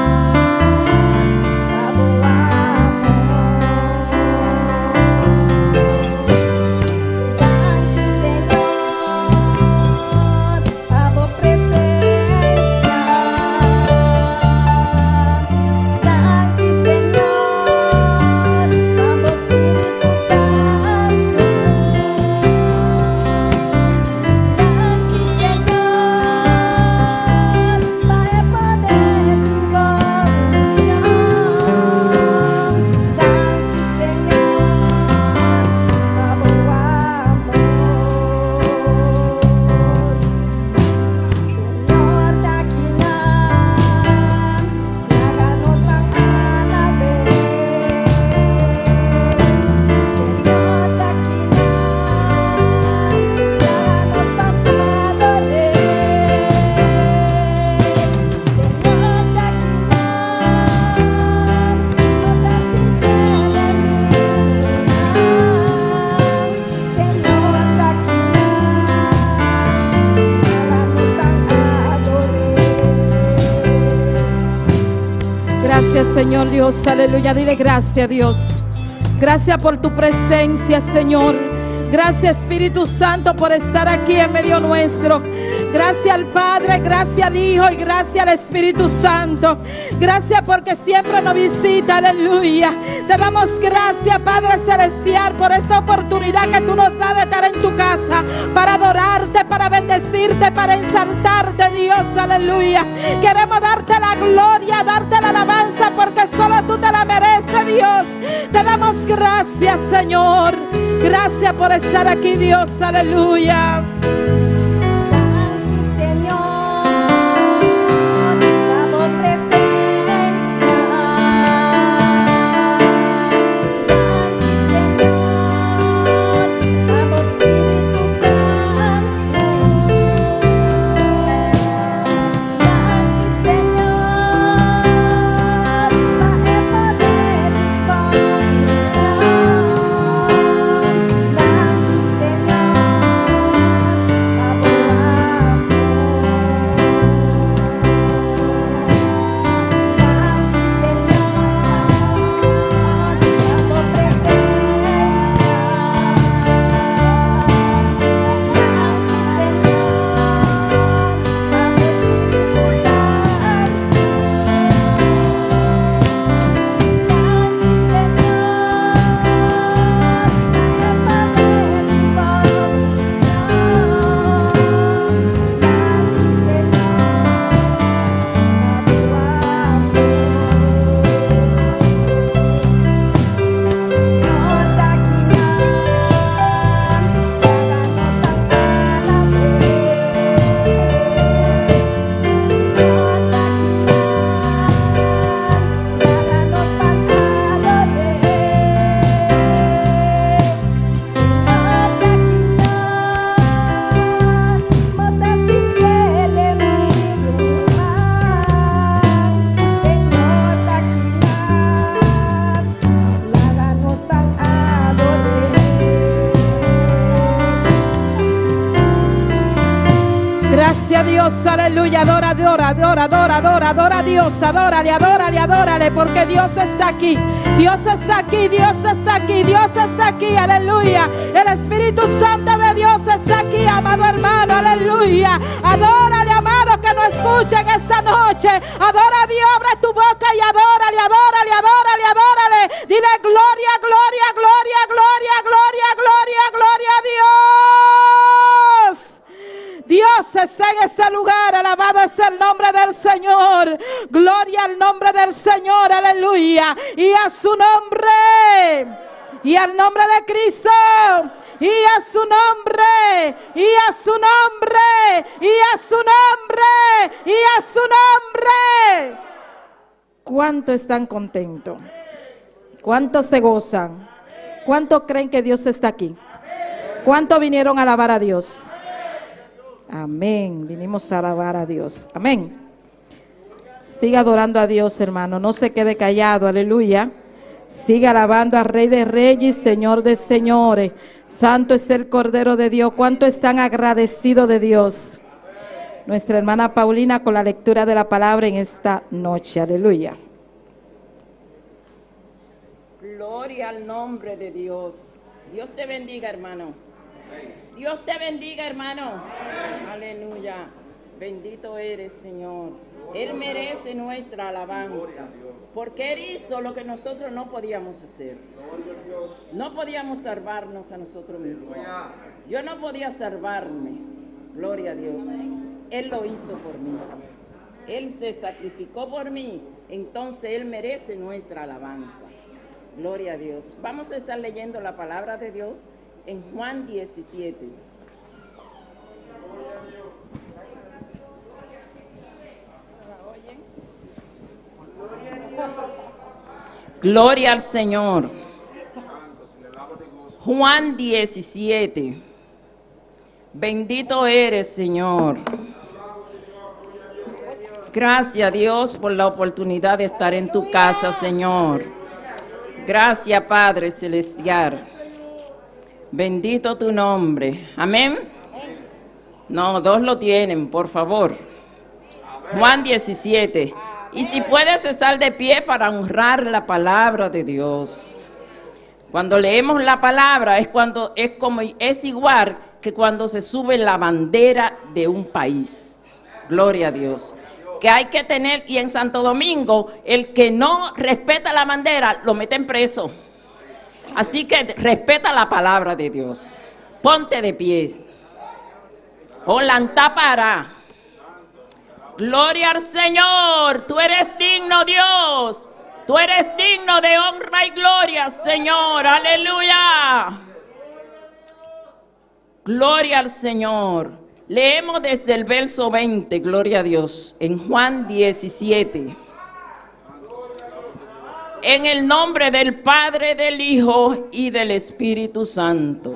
gracias, Señor Dios, aleluya. Dile gracias, Dios. Gracias por tu presencia, Señor. Gracias, Espíritu Santo, por estar aquí en medio nuestro. Gracias al Padre, gracias al Hijo y gracias al Espíritu Santo. Gracias porque siempre nos visita, aleluya. Te damos gracias, Padre Celestial, por esta oportunidad que tú nos das de estar en tu casa, para adorarte, para bendecirte, para exaltarte, Dios, aleluya. Queremos darte la gloria, darte la alabanza, porque solo tú te la mereces, Dios. Te damos gracias, Señor. Gracias por estar aquí, Dios, aleluya. Danke, Señor, damos presencia. Danke, Señor, damos Espíritu Santo. Danke, Señor, para el poder y convicción. Danke, Señor, Gracias, Dios, aleluya. Adora, adora, adora, adora, adora, adora a Dios. Adórale, adórale, adórale, porque Dios está aquí. Dios está aquí, Dios está aquí, Dios está aquí, aleluya. El Espíritu Santo de Dios está aquí, amado hermano, aleluya. Adórale, amado, que no escuchen esta noche. Adora a Dios, abre tu boca y adórale, adórale, adórale, adórale. Dile gloria, gloria, gloria, gloria, gloria, gloria, gloria a Dios. Dios está en este lugar, alabado es el nombre del Señor. Gloria al nombre del Señor, aleluya. Y a su nombre, y al nombre de Cristo, y a su nombre, y a su nombre, y a su nombre, y a su nombre. ¿Cuánto están contentos? ¿Cuántos se gozan? ¿Cuántos creen que Dios está aquí? ¿Cuántos vinieron a alabar a Dios? Amén. Vinimos a alabar a Dios. Amén. Siga adorando a Dios, hermano. No se quede callado. Aleluya. Siga alabando al Rey de Reyes, Señor de Señores. Santo es el Cordero de Dios. ¿Cuánto están agradecidos de Dios? Nuestra hermana Paulina con la lectura de la palabra en esta noche. Aleluya. Gloria al nombre de Dios. Dios te bendiga, hermano. Dios te bendiga, hermano. Aleluya. Bendito eres, Señor. Él merece nuestra alabanza, porque Él hizo lo que nosotros no podíamos hacer. No podíamos salvarnos a nosotros mismos. Yo no podía salvarme. Gloria a Dios. Él lo hizo por mí. Él se sacrificó por mí. Entonces Él merece nuestra alabanza. Gloria a Dios. Vamos a estar leyendo la palabra de Dios en Juan 17. Gloria al Señor. Juan 17. Bendito eres, Señor. Gracias, Dios, por la oportunidad de estar en tu casa, Señor. Gracias, Padre Celestial. Bendito tu nombre. Amén. No, dos lo tienen, por favor. Juan 17. Y si puedes estar de pie para honrar la palabra de Dios. Cuando leemos la palabra es igual que cuando se sube la bandera de un país. Gloria a Dios. Que hay que tener, y en Santo Domingo, el que no respeta la bandera, lo meten preso. Así que respeta la palabra de Dios. Ponte de pie. Olantá para. Gloria al Señor. Tú eres digno, Dios. Tú eres digno de honra y gloria, Señor. Aleluya. Gloria al Señor. Leemos desde el verso 20, gloria a Dios, en Juan 17. En el nombre del Padre, del Hijo y del Espíritu Santo.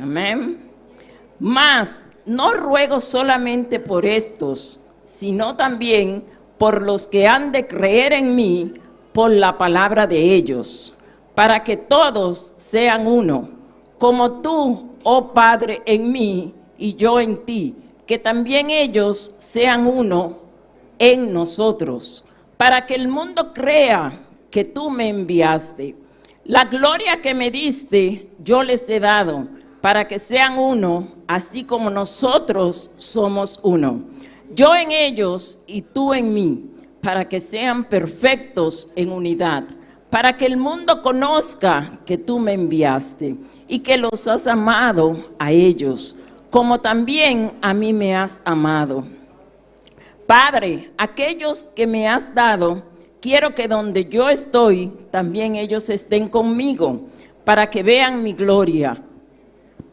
Amén. Mas no ruego solamente por estos, sino también por los que han de creer en mí por la palabra de ellos, para que todos sean uno, como tú, oh Padre, en mí y yo en ti, que también ellos sean uno en nosotros, para que el mundo crea que tú me enviaste. La gloria que me diste, yo les he dado, para que sean uno, así como nosotros somos uno. Yo en ellos y tú en mí, para que sean perfectos en unidad, para que el mundo conozca que tú me enviaste y que los has amado a ellos, como también a mí me has amado. Padre, aquellos que me has dado, quiero que donde yo estoy, también ellos estén conmigo, para que vean mi gloria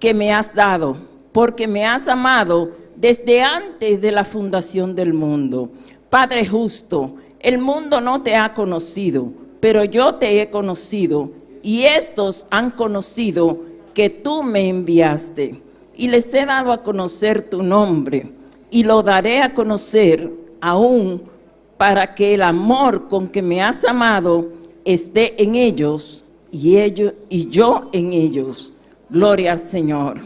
que me has dado, porque me has amado desde antes de la fundación del mundo. Padre justo, el mundo no te ha conocido, pero yo te he conocido, y estos han conocido que tú me enviaste. Y les he dado a conocer tu nombre, y lo daré a conocer aún para que el amor con que me has amado esté en ellos y yo en ellos. Gloria al Señor.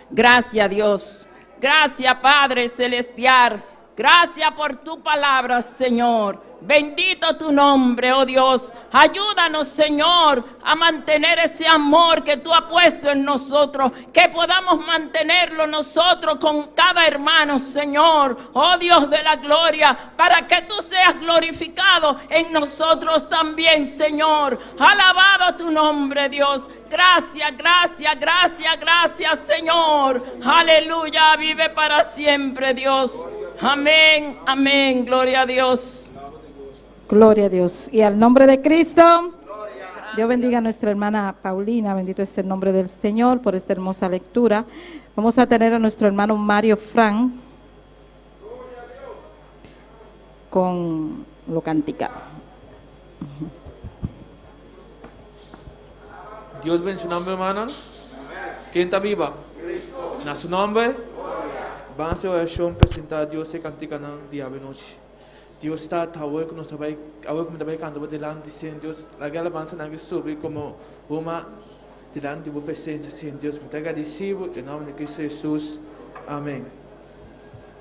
Gracias, Dios. Gracias, Padre Celestial. Gracias por tu palabra, Señor. Bendito tu nombre, oh Dios. Ayúdanos, Señor, a mantener ese amor que tú has puesto en nosotros, que podamos mantenerlo nosotros con cada hermano, Señor. Oh Dios de la gloria, para que tú seas glorificado en nosotros también, Señor. Alabado tu nombre, Dios. Gracias, gracias, gracias, gracias, Señor. Aleluya, vive para siempre, Dios. Amén, amén, gloria a Dios. Gloria a Dios. Y al nombre de Cristo, Dios bendiga a nuestra hermana Paulina. Bendito es el nombre del Señor por esta hermosa lectura. Vamos a tener a nuestro hermano Mario Frank con lo cántica. Dios bendiga su nombre, hermano. ¿Quién está viva? En su nombre. Van a hacer oración, presentar a Dios y cantar día y noche. Dios está ahora que nos vai, ahora que me cantando delante diciendo Dios, la alabanza não sube como uma delante de sua presença, Senhor Deus, muito agradecido em nome de Cristo Jesus, amém.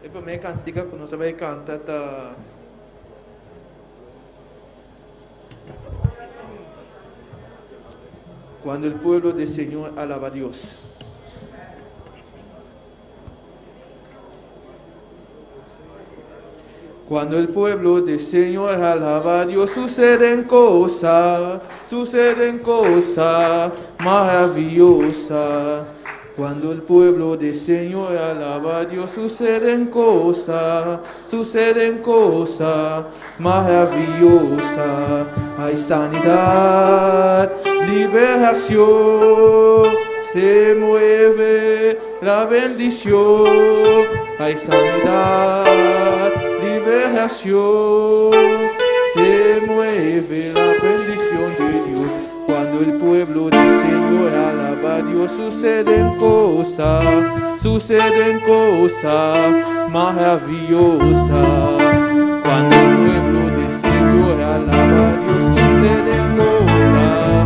E para mim cantiga que nós vai cantar tá Cuando el pueblo del Señor alaba a Dios. Cuando el pueblo del Señor alaba a Dios, suceden cosas maravillosas. Cuando el pueblo del Señor alaba a Dios, suceden cosas maravillosas. Hay sanidad, liberación, se mueve la bendición. Hay sanidad, liberación, se mueve la bendición de Dios. Cuando el pueblo del Señor alaba a Dios, suceden cosas maravillosas. Cuando el pueblo del Señor alaba a Dios, suceden cosas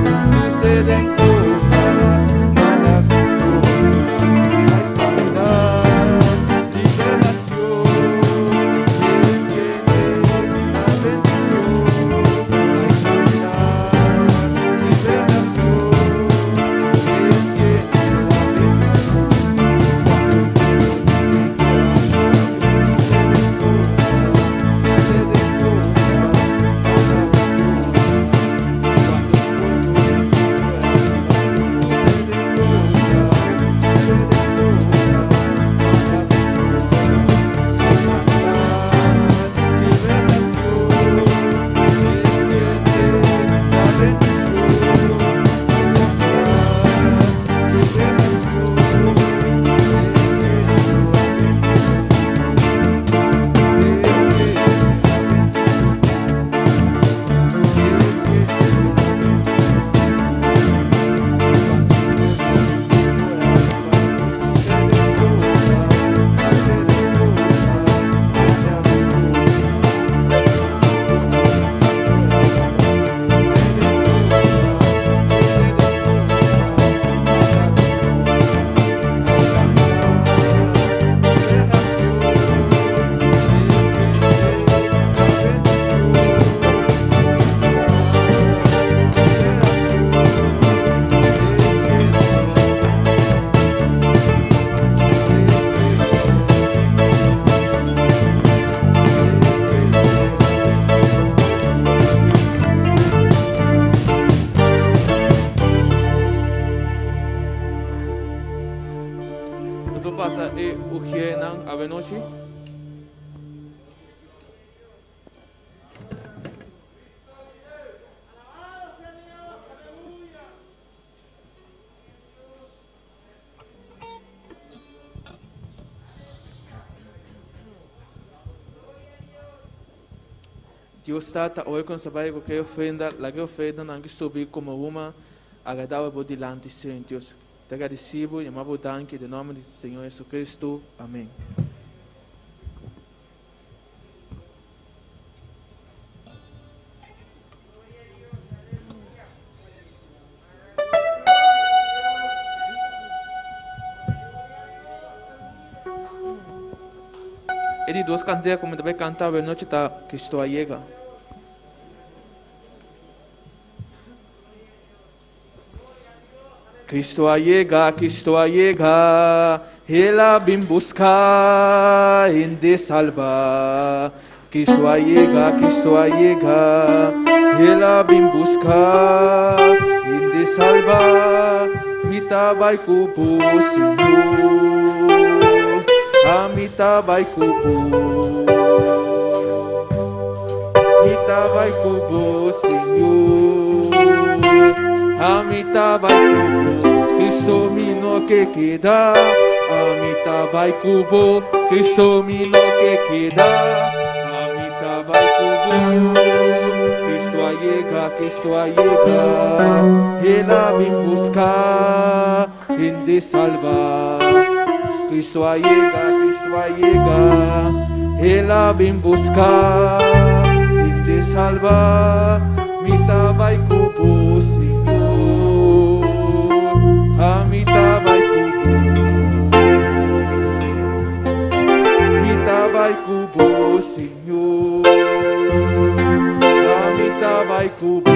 maravillosas. Hay sanidad, liberación, se siente sa uhiye ng Ave Noche. Dios está hoy con sabay ko kayo ofenda, lagi ofenda nang subir como uma agradável por delante, Senhor Deus. Te agradecido e amado danke em nome do Senhor Jesus Cristo. Amém. Ele duas canteiras como também cantava a noite tá Cristo llega. Cristo llega, Ele vem buscar e te salvar. Cristo llega, Ele vem buscar e te salvar. Mita vai cubo, Senhor, Amita vai cubo, Mita vai cubo, Senhor, Amita vai cubo. Cristo mino que queda, Amita vai cubo, Cristo mino que queda, Amita vai cubo. Cristo llega, Ele vem buscar e te salvar. Cristo llega, Ele vem buscar e te salvar. Mita vai cubo, Senhor, Amita vai cubo, Mita vai cubo, Senhor, Amita vai cubo.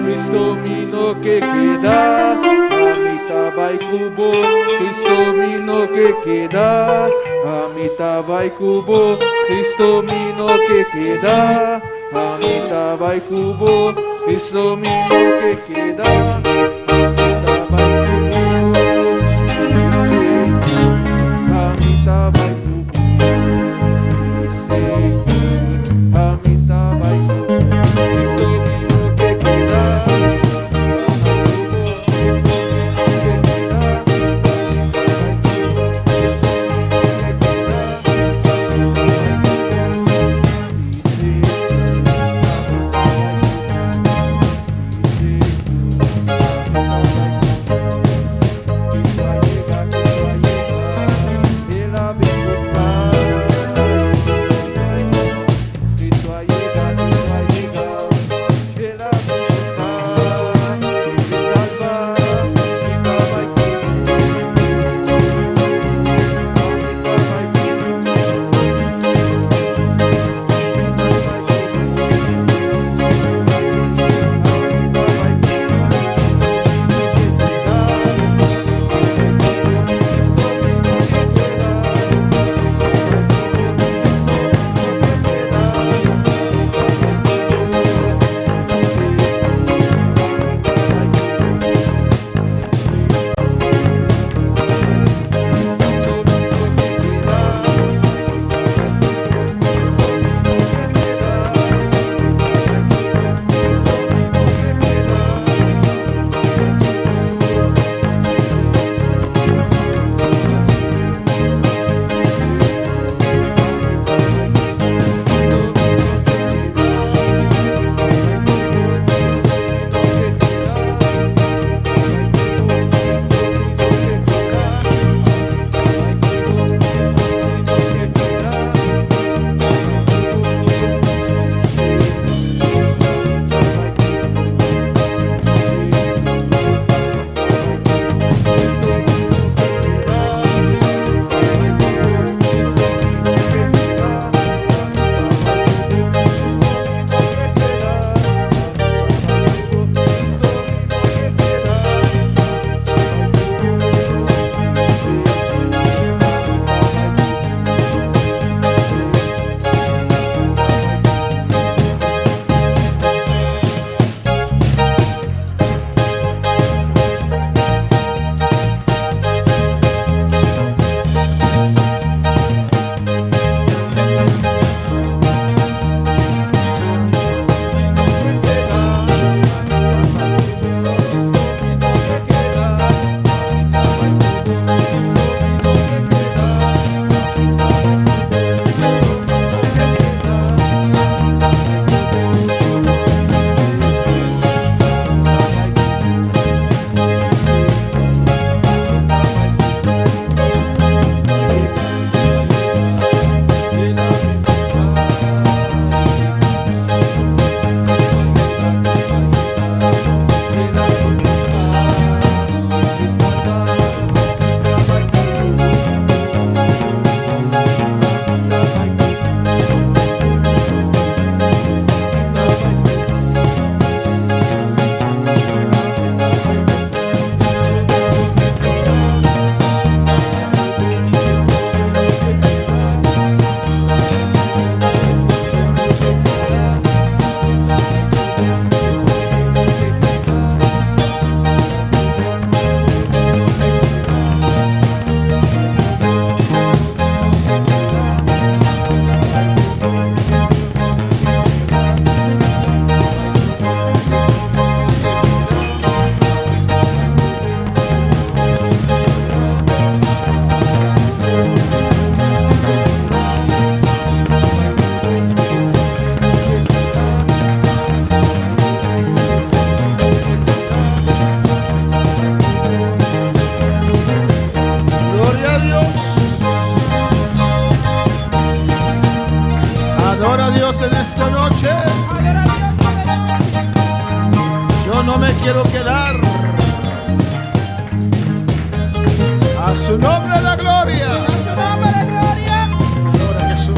Cristo mino que queda, Amita vai cubo. Cristo mino que queda, Amita vai cubo. Cristo mino que queda, Amita vai cubo. Cristo mino que queda, Amita vai cubo. Amita vai cubo. Amita vai cubo. Cristo mino que queda, quiero quedar. A su nombre la gloria. Gloria a Jesús.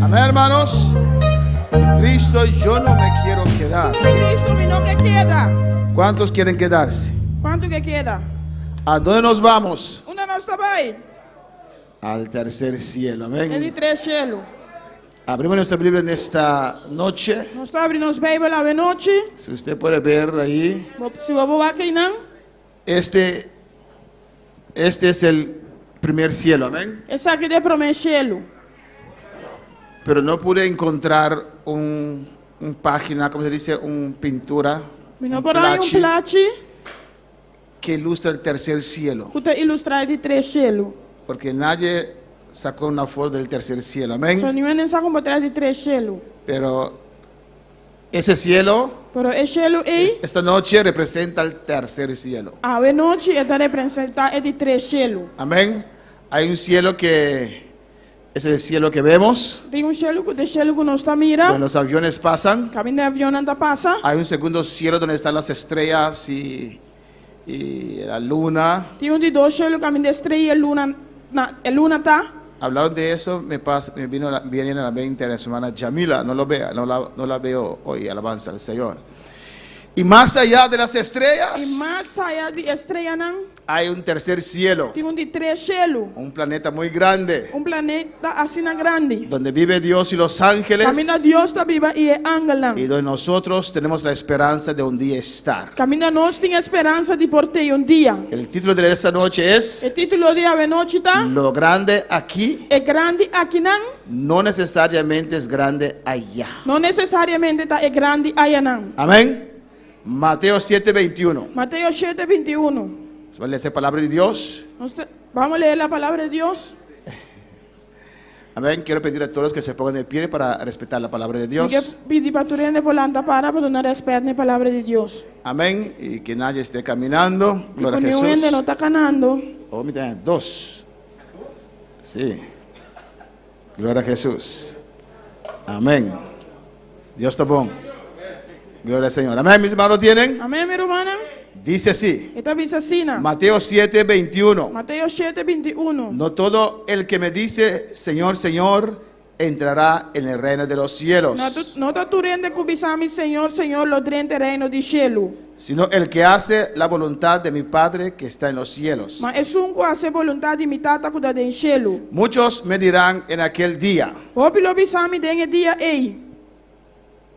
Amén, hermanos. Cristo, yo no me quiero quedar. Cristo vino que queda. ¿Cuántos quieren quedarse? Quanto que queda? ¿A dónde nos vamos? Onde nós estamos? Al tercer cielo. Amén. Ele três cielo. Abrimos nuestra Biblia en esta noche. Nós estamos abrindo os Bíblia à noite. Si usted puede ver ahí, Se você vai aqui não, este es el primer cielo. Amén. esse aqui é o primeiro cielo. Pero no pude encontrar un página, como se dice, un pintura, Vino un por aí plache plate que ilustra el tercer cielo. que está ilustrado de três cielo. Porque nadie sacó una foto del tercer cielo. Só Amén. ninguém nem sabe como trás de três cielo. Pero ese cielo, Pero esse cielo aí, esta noche representa el tercer cielo. à noite, está representado de três cielo. Amén. Hay un cielo que es el cielo que vemos, Tem cielo que nós está donde mira, los aviones pasan. caminho de avião anda passa. Hay un segundo cielo donde están las estrellas y la luna. Tem de dois cielo, caminho de estrela, luna tá. Hablaron de eso, me viene a la mente la hermana Yamila, no la veo hoy, alabanza al Señor. Y más allá de las E estrellas, mais allá de estrela não, hay un tercer cielo, tem de três cielo. un planeta muy grande, Planeta assim na grande. donde vive Dios y los ángeles, Camina Deus está viva e é ángel. y donde nosotros tenemos la esperanza de un día estar. Camina nós tem esperança de por ter dia. El título de esta noche O es título de a noite tá Lo grande aquí é grande aqui não, no necesariamente es grande allá. não necessariamente tá é grande aí não. Amén. Mateo 7:21. Mateus 7:21. ¿Vale esa palabra de Dios? Vamos a leer la palabra de Dios. Amén. Quiero pedir a todos que se pongan de pie para respetar la palabra de Eu Dios. pedir para tu rende polanta para dar respeito na palavra de Deus. Amén. Y que nadie esté caminando. Gloria a Porque o rende não Jesús. está canando. Oh, mira, 2. Sí. Gloria a Jesús. Amén. Dios está bueno. Gloria al Señor. Amén. Mis hermanos tienen. Amém, minha irmã? Dice así. Esta diz assim, Mateo 7:21. Mateus 7:21. No todo el que me dice Señor, Señor, entrará en el reino de los cielos, Não está tu rende cubisami, Senhor, Senhor, lo drente reino de cielo. sino el que hace la voluntad de mi Padre que está en los cielos. Mas é um que hace vontade de mi tata que está em cielo. Muchos me dirán en aquel día, Hopi lo bisami den dia ei.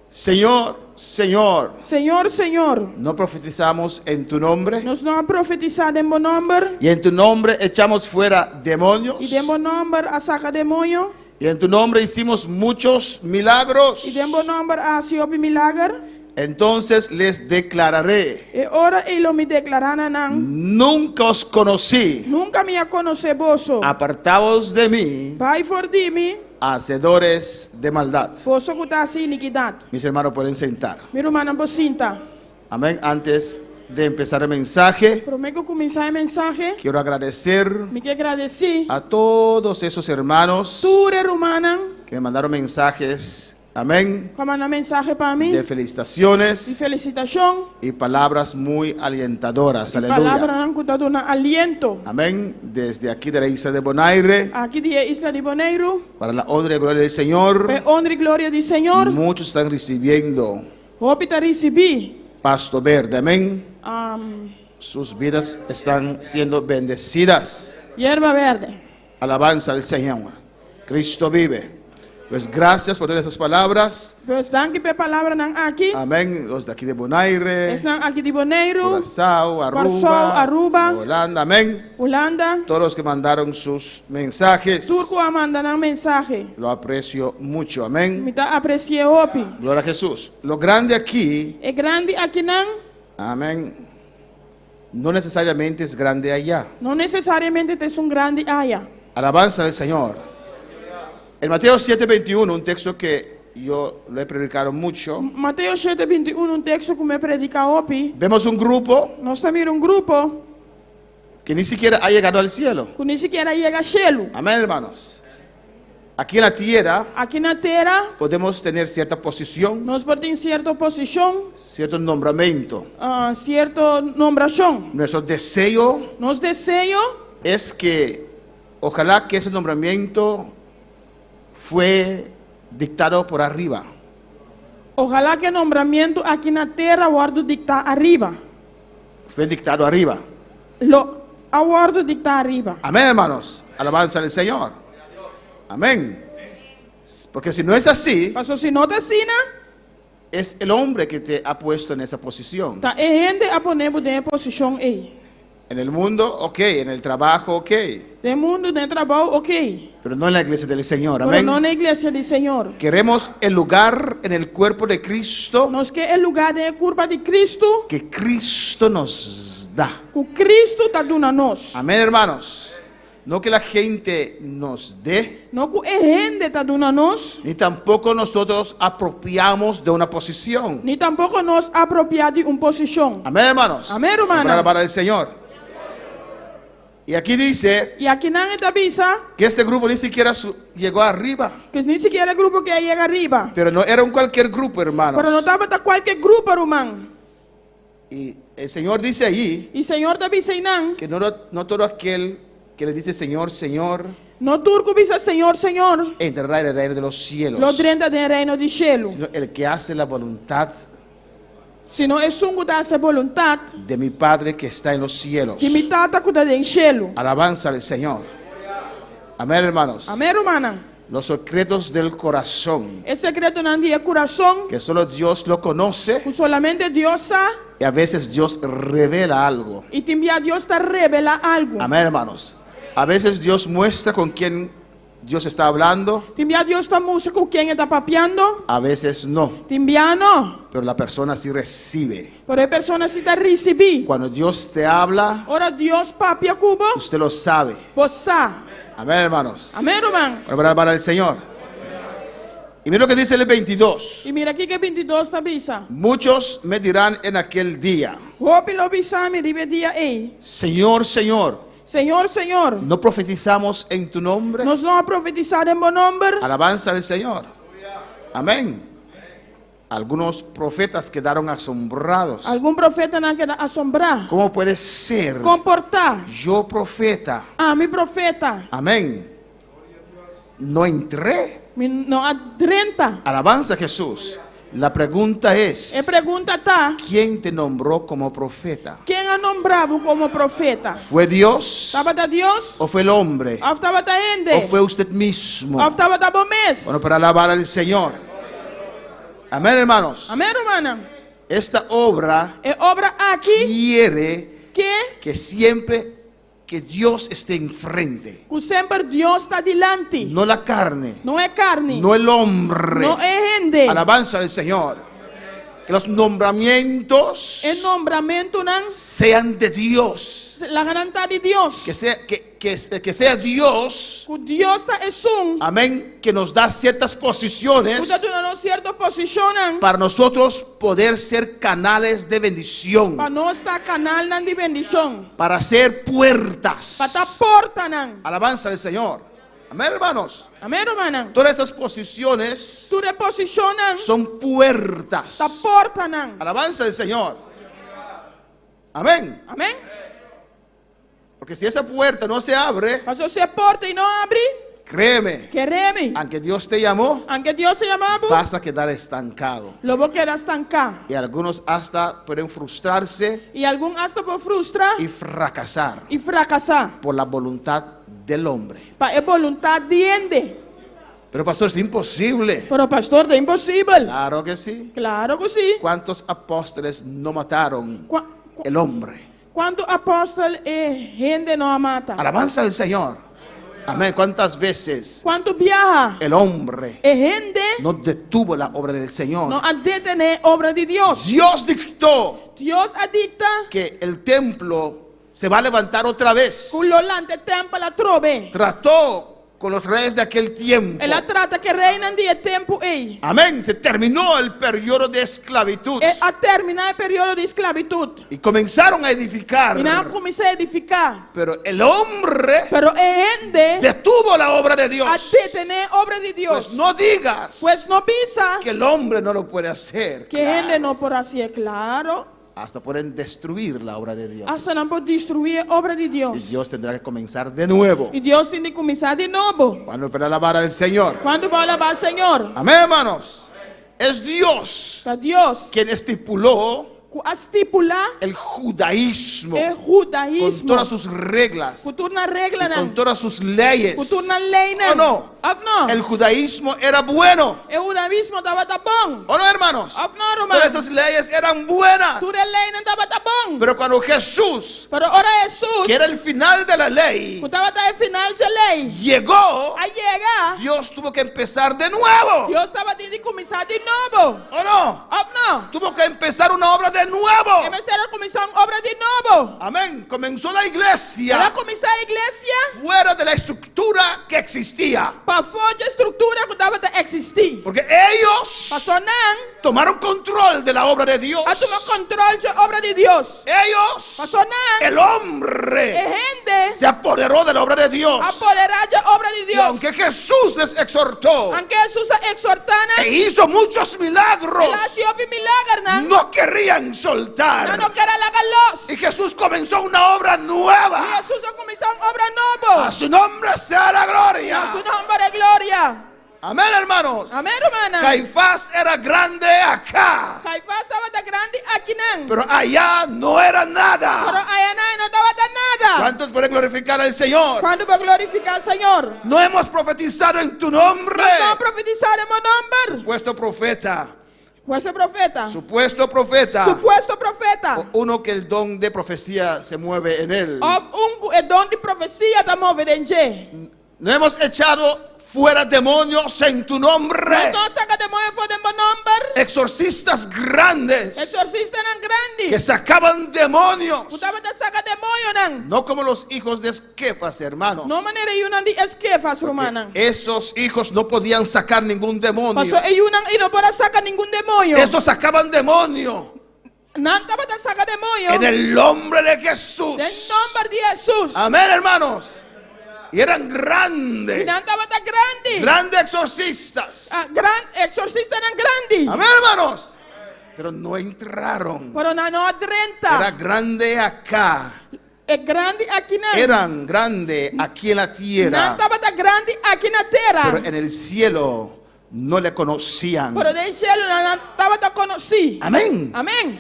Señor, Señor, Senhor, Senhor, ¿no profetizamos en tu nombre? nós não profetizamos em bom nome. Y en tu nombre echamos fuera demonios. E em bom nome a saca demônio. Y en tu nombre hicimos muchos milagros. E em bom nome a se opi milagre. Entonces les declararé, E ora ele me declarana não. nunca os conocí. Nunca me a conhecer vosso. Apartaos de mí, Vai for de mim, hacedores de maldad. vosso que está assim iniquidade. Mis hermanos pueden sentar. Meu irmão não sinta. Amén. Antes de empezar el mensaje, Prometo que começar a mensagem. quiero agradecer Me que agradecer. a todos esos hermanos Ture romana. que me mandaron mensajes, amén, Como na mensagem para mim. de De felicitaciones felicitação. y palabras muy alentadoras. Palavra Aleluya. não que está dando aliento. Amén. Desde aquí de la isla de Bonaire, Aqui de Isla de Bonaire. para la honra y gloria del Señor, Honra e glória do Senhor. muchos están recibiendo Hope te recebi. pasto verde. Amén. Um, Sus vidas están siendo bendecidas. Hierba verde. Alabanza al Señor. Cristo vive. Pues gracias por todas esas palabras. Pues danke per palavra nan aqui. Amén. Los de aquí de Bonaire, Es nan aqui de Bonaire. Curazao, Curaçao, Aruba. Holanda. Amén. Holanda. Todos los que mandaron sus mensajes, Turco amanda nan mensagem. lo aprecio mucho. Amén. Me tá aprecie hope. Gloria a Jesús. Lo grande aquí, É grande aqui nan. amén, no necesariamente es grande allá. Não necessariamente tem grande área. Alabanza al Señor. En Mateo 7:21, un texto que yo lo he predicado mucho, Mateus 7:21, texto que me predica hope. vemos un grupo Nós temos grupo que ni siquiera ha llegado al cielo. que nem sequer chega a cielo. Amén, hermanos. Aquí en la tierra Aqui na terra, podemos tener cierta posición, nós podemos ter certa posição, cierto nombramiento. certa nombração. Nuestro deseo Nosso desejo es que ojalá que ese nombramiento fue dictado por arriba. ojalá que o nombramento aqui na terra guardo dictar arriba. Fue dictado arriba. Lo aguardo dictar arriba. Amén, hermanos. Alabanza al Señor. Amén. Porque si no es así, Pastor, se não está assim, es el hombre que te ha puesto en esa posición. tá gente a poner em posição aí. En el mundo, ok. En el trabajo, ok. No mundo, no trabalho, ok. Pero no en la iglesia del Señor. Pero Amén. não na igreja do Senhor. Queremos el lugar en el cuerpo de Cristo Nós queremos o lugar da curva de Cristo, que Cristo nos da. que Cristo está dando a nós. Amén, hermanos. No que la gente nos dé, Não que a gente está dando a nós, ni tampoco nosotros apropiamos de una posición. nem tampouco nós apropriar de uma posição. Amén, hermanos. Amén, hermano. Para el Señor. Y aquí dice E aqui não está avisa que este grupo ni siquiera llegó arriba. que nem sequer é grupo que chega arriba. Pero no era un cualquier grupo, hermanos. Pero não estava tá qualquer grupo, irmão. Y el Señor dice allí E o Senhor está avisando, que no todo aquel que le dice Señor, Señor, não turco avisa Senhor, Senhor, entrará en el reino de los cielos, lo dentro do reino do cielo. sino el que hace la voluntad Se não é sungo da sua vontade, de mi Padre que está en los cielos. que me trata com o cielo. Alabanza al Señor. Amén, hermanos. Amém, irmã? Los secretos del corazón, É secreto não é coração, que solo Dios lo conoce, que solamente Deus sabe, y a veces Dios revela algo. e também Deus está revela algo. Amén, hermanos. A veces Dios muestra con quién Dios está hablando, Também Deus está mostrando com quem está papiando, a veces no, também não. pero la persona sí recibe. Pero a pessoa se está recebendo. Cuando Dios te habla, Ora Deus papia cubo, usted lo sabe. você sabe. Amén, hermanos. Amém, irmão? Para el Señor. Y mira lo que dice el 22. E mira aqui que 22 está avisa. Muchos me dirán en aquel día, Hope lo avisa me dia ei. Señor, Señor, Senhor, Senhor, ¿no profetizamos en tu nombre? nós não profetizar em bom nome. Alabanza al Señor. Amén. Algunos profetas quedaron asombrados. Algum profeta não quer assombrar, ¿Cómo puede ser comportar. yo profeta? Mi profeta, Amén. No entré. não adrenta. Alabanza a Jesús. La pregunta E es, pergunta tá, ¿quién te nombró como profeta? quem a nombrava como profeta? ¿Fue Dios Estava da Deus? o fue el hombre? Ou estava da gente? ¿O fue usted mismo? Ou estava da bom mês? Bueno, para alabar al Señor. Amén, hermanos. Amém, irmã? Esta obra É obra aqui quiere que que siempre que Dios esté enfrente. sempre Deus está dilante. No la carne, Não é carne, no el hombre. não é gente. Alabanza al Señor. Que los nombramientos É nombramento não, sean de Dios. la garantía de Deus. Que sea Dios, Que Deus está é um. amén, que nos da ciertas posiciones Usted tiene una cierta posición para nosotros poder ser canales de bendición, para no estar canal nan de bendición. para ser puertas. Para estar porta nan. Alabanza al Señor. Amén, hermanos. Amén, hermana. Todas esas posiciones Tu reposicionan. son puertas. Está porta nan. Alabanza al Señor. Amén. Amén. Porque si esa puerta no se abre, Pastor, se porta y no abre. créeme, Quereme. aunque Dios te llamó, Aunque Dios se llamaba, vas a quedar estancado. lo voy a quedar estancado. Y algunos hasta pueden frustrarse Y algún hasta por frustrar y fracasar y fracasar. por la voluntad del hombre. Para voluntad de ende. Pero pastor, es imposible. Pero pastor, es imposible. Claro que sí. Claro que sí. ¿Cuántos apóstoles no mataron el hombre? ¿Cuántos apóstoles gente no mata? Alabanza al Señor. Amén. ¿Cuántas veces ¿Cuántos viaja? el hombre Gente no detuvo la obra del Señor? no ha de tener obra de Dios. Dios dictó Dios adicta que el templo se va a levantar otra vez. con lo lante templo la trove. Trató con los reyes de aquel tiempo. Ela trata que reinan de tempo ei. Amén. Se terminó el periodo de esclavitud. E a terminar o período de esclavitud. Y comenzaron a edificar. E não comecei a edificar. Pero el hombre Pero ende detuvo la obra de Dios. a detener a obra de Deus. Pues no digas Pues no pisa que el hombre no lo puede hacer. que ende não por assim, é claro. Hasta pueden destruir la obra de Dios. Hasta não pode destruir a obra de Y Deus. Dios tendrá que comenzar de nuevo. E Deus tem de começar de novo. Cuando para alabar al Señor. Quando vai alabar o Senhor? Amén, hermanos. Es Dios Para Deus, quien estipuló a estipular el judaísmo é con judaísmo. todas sus reglas, Cultura regra con não. todas sus leyes. Cultura lei ¿O não. no? Of não. El judaísmo era bueno. O judaísmo estava tá bom. ¿O no, hermanos? Of não, Todas Romano. esas leyes eran buenas. Tudo lei não estava tá bom. Pero cuando Jesús, Pero ora Jesus, que era el final de la ley, estava tá no final de lei. llegó, A chegar, Dios tuvo que empezar de nuevo. Deus estava de começar de novo. ¿O no? Of não. Tuvo que empezar una obra de nuevo. Começaram a começar uma obra de novo. Amén. Comenzó la Ela iglesia começar a igreja fuera de la estructura que existía. para fora da estrutura que estava a existir. Porque ellos Passou não tomaron control de la obra de Dios. a tomar controle da obra de Deus. Ellos, Passou não el hombre, gente se apoderó de la obra de Dios. apoderar da obra de Y Deus. aunque Jesús les exhortó Aunque Jesus exortana, e hizo muchos milagros, ela se ouve milagre não. no querían Não soltar. quer alagar-los. Y Jesús comenzó una obra nueva. E Jesus a começar uma obra nova. A su nombre sea la A gloria. su nome de glória. Amén, hermanos. Amém, romana. Caifás era grande acá, Caifás estava da grande aqui não. pero allá no era Pero nada. aí não estava da nada. ¿Cuántos pueden glorificar al Señor? Quando vai glorificar o Senhor? No hemos profetizado en tu nombre. Não profetizar em meu nome. Supuesto profeta, Você profeta. supuesto profeta, Suposto profeta. uno que el don de profecía se mueve en él. Of dom de profecia da movedente. No hemos echado fuera demonios en tu nombre. Então saca demônio fora em meu nome. Exorcistas grandes Exorcista não grande. que sacaban demonios. Estava da saca demônio não. No como los hijos de Esquefas, hermanos. Não maneira uma de esquefas romana. Esos hijos no podían sacar ningún demonio. Passou e uma e não pode sacar nenhum demônio. Estos sacaban demonio Não estava da saca demônio. en el nombre de Jesús. Em nome de Jesus. Amén, hermanos. Y eran E grandes, não estava da grande. grandes exorcistas. Exorcista não grande. Amén, hermanos. Pero no entraron. Pero não Era adrenta. grande acá. É grande aqui não. Eran grande aquí en la Não tierra. estava da grande aqui na terra. Pero en el cielo no le conocían. Pero de cielo não estava da conheci. Amén. Amém.